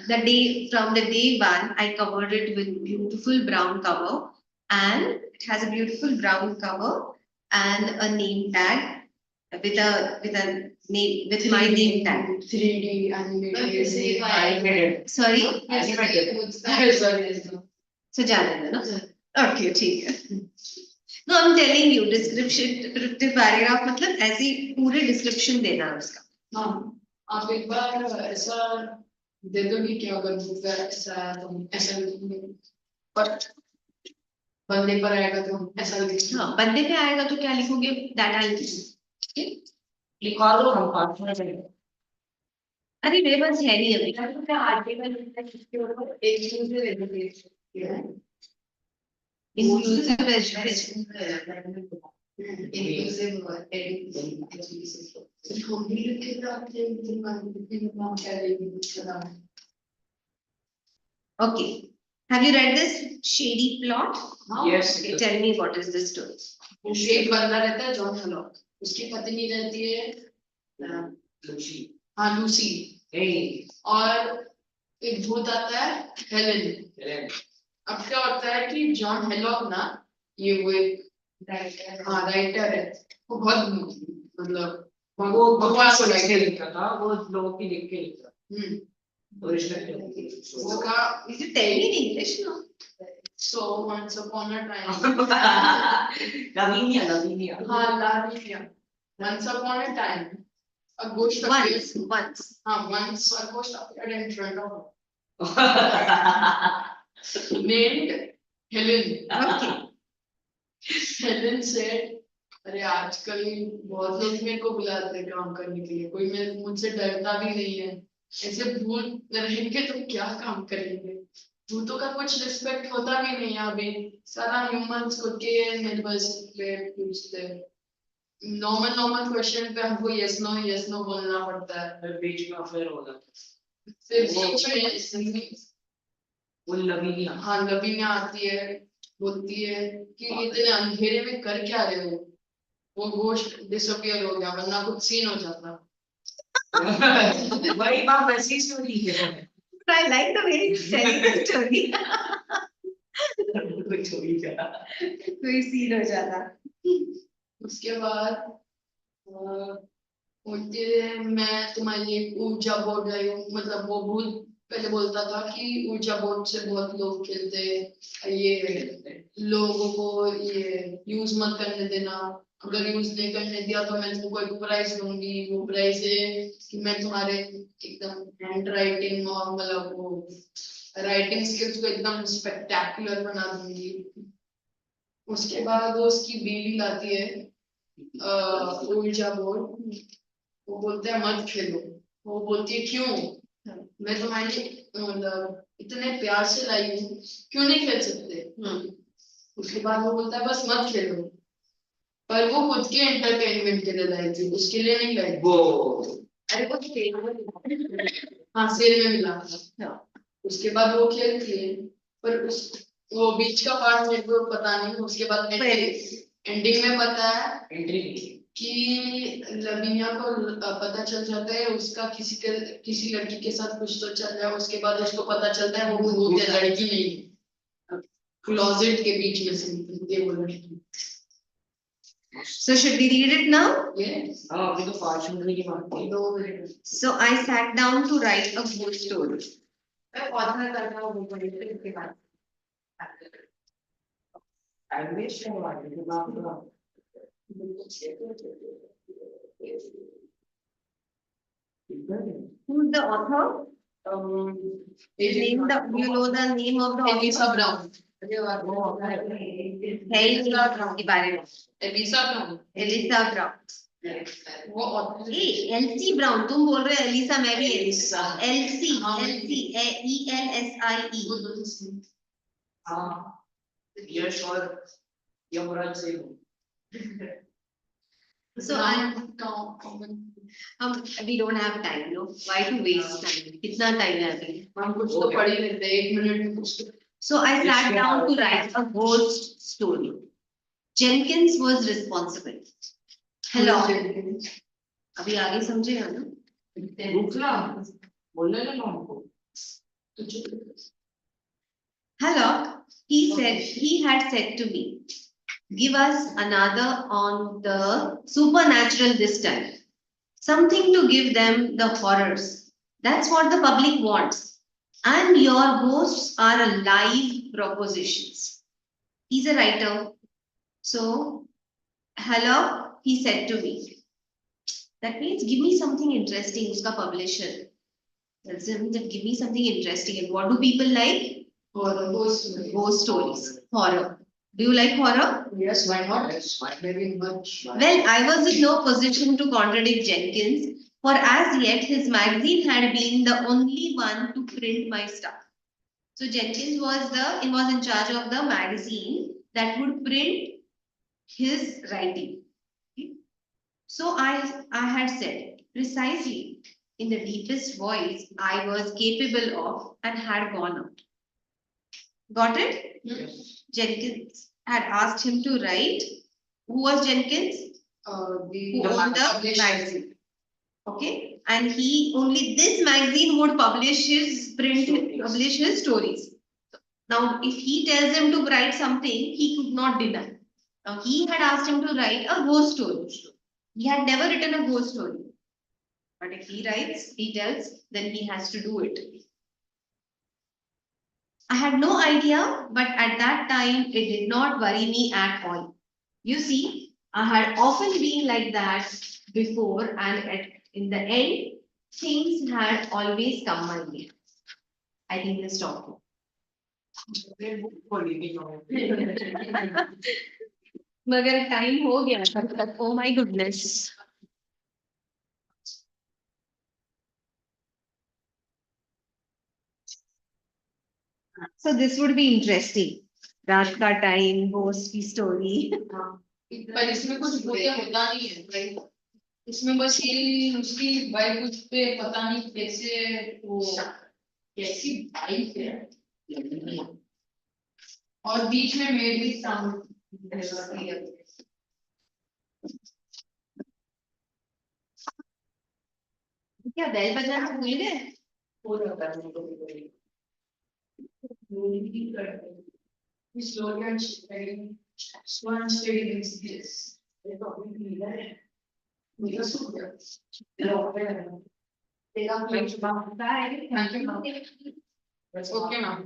the day from the day one, I covered it with beautiful brown cover, and it has a beautiful brown cover and a name tag with a name with my name tag. 3D animated. Animated. Sorry, Animated. Sorry. so जाने दो ना। Okay, ठीक है। No, I'm telling you, descriptive paragraph मतलब ऐसी पूरे description देना है उसका। हाँ, आप एक बार ऐसा दे दो कि क्या अगर बुक का ऐसा आया तो हम ऐसा लिखेंगे, पर बंदे पर आएगा तो हम ऐसा लिखेंगे। हाँ, बंदे पे आएगा तो क्या लिखोगे? That I'll do. Okay? लिखवा दो हम पास में चलेंगे। अरे मेरे पास है नहीं अभी। Inclusive education. Okay. Have you read this shady plot? Yes. Okay, tell me what is this story? एक बंदा रहता है जॉन हेलॉक, उसकी पत्नी रहती है लूसी। हाँ लूसी, और एक भूत आता है हेलेन। अब क्या होता है कि जॉन हेलॉक ना, ये वो एक राइटर है, वो बहुत मतलब वो बकवास को लिख के लिखता था, वो लोगों की लिख के लिखता। उसका Is it tell me in English, no? So once upon a time, Lavinia. हाँ Lavinia. Once upon a time, a ghost appeared. Once. Once a ghost appeared in front of her, named Helen. Okay. Helen said, अरे आजकल बहुत लोग मेरे को बुलाते हैं काम करने के लिए, कोई मेरे मुझसे डरता भी नहीं है, ऐसे भूत रहेंगे तो क्या काम करेंगे? भूतों का कुछ रिस्पेक्ट होता भी नहीं है अभी, सारा ह्यूमंस को के निर्वस पे पूछते हैं, नॉर्मल क्वेश्चन पे हमको यस नो बोलना पड़ता है, फिर बीच में अफेयर होगा। फिर बीच में वो लवीनिया। हाँ लवीनिया आती है, बोलती है कि इतने अंधेरे में कर क्या रहे हो, वो गोश्त डिसअपियर हो गया वरना कुछ सीन हो जाता। वही बात वैसी स्टोरी है। I like the way he's telling the story. कुछ हो ही जाता। कोई सीन हो जाता। उसके बाद बोलती है मैं तुम्हारे लिए ऊर्जा बोर्ड लाई हूँ, मतलब वो भूत पहले बोलता था कि ऊर्जा बोर्ड से बहुत लोग खेलते हैं, ये लोगों को ये यूज मत करने देना, अगर यूज नहीं करने दिया तो मैं तुमको एक प्राइज दूंगी, वो प्राइज है कि मैं तुम्हारे एकदम हैंड राइटिंग और मतलब वो राइटिंग स्किल्स को एकदम स्पेक्टेकुलर बना दूंगी। उसके बाद वो उसकी बीवी लाती है ऊर्जा बोर्ड, वो बोलते हैं मत खेलो, वो बोलती है क्यों, मैं तुम्हारे मतलब इतने प्यार से लाई हूँ, क्यों नहीं खेल सकते? उसके बाद वो बोलता है बस मत खेलो, पर वो खुद के एंटरटेनमेंट के लिए लाई थी, उसके लिए नहीं लाई। वो अरे वो सेल में हाँ सेल में मिला था। उसके बाद वो खेलती है, पर उस वो बीच का पार्ट मेरे को पता नहीं। उसके बाद एंडिंग में पता है एंट्री कि लवीना को पता चल जाता है उसका किसी लड़की के साथ कुछ तो चल रहा है। उसके बाद उसको पता चलता है वो भूत है, लड़की नहीं है, क्लोजेट के बीच में से निकलती है वो लड़की। So should we read it now? Yes. हाँ अभी तो 5 मिनट की बात थी। 2 minute. So I sat down to write a ghost story. मैं ऑथर कर रहा हूँ वो पढ़े उसके बाद। एडमिशन वाले के बाद Who's the author? Name the, you know the name of the Elisa author? Brown. है ही नहीं के बारे में। Elisa Brown. Elisa Brown. वो ऑथर। एलसी ब्राउन, तुम बोल रहे हो एलिसा, मैं भी एलिसा। एलसी हाँ, एलसी ELSIE। हाँ यश और यमराज से So we don't have time, no? Why to waste time? कितना time है अभी? हम कुछ तो पढ़ ही लेते हैं 1 मिनट में कुछ तो। So I sat down to write a ghost story. Jenkins was responsible. Hello. अभी आगे समझेगा ना? रुकना बोलने लगा हमको। Hello, he had said to me, give us another on the supernatural this time. Something to give them the horrors. That's what the public wants. And your ghosts are live propositions. He's a writer. So, hello, he said to me. That means give me something interesting, uska publisher. Tells him that give me something interesting. And what do people like? और Ghost stories. Horror. Do you like horror? Yes, why not? Yes, very much. Well, I was in no position to contradict Jenkins, for as yet his magazine had been the only one to print my stuff. So Jenkins was in charge of the magazine that would print his writing. So I had said precisely in the deepest voice I was capable of and had gone out. Got it? Yes. Jenkins had asked him to write. Who was Jenkins? Who owned the magazine. Okay, and he only this magazine would publish his stories. Now, if he tells him to write something, he could not deny. Now, he had asked him to write a ghost story. He had never written a ghost story. But if he tells, then he has to do it. I had no idea, but at that time, it did not worry me at all. You see, I had often been like that before, and in the end, things had always come my way. I think let's stop. मगर time हो गया तब तक. Oh my goodness. So this would be interesting. रात का time, ghost की story. पर इसमें कुछ भूतिया होता नहीं है भाई। इसमें बस ये उसकी वाइफ उस पे पता नहीं कैसे वो कैसी वाइफ है और बीच में मेड भी साउंड क्या बेल बजाना भूल गए? हो जाता है कभी-कभी। slowly and steady, slow and steady means this. ये तो अभी भी है। मेरा सो गया। तेरा फ्रेंच बात Bye. Thank you, ma'am. Okay, ma'am.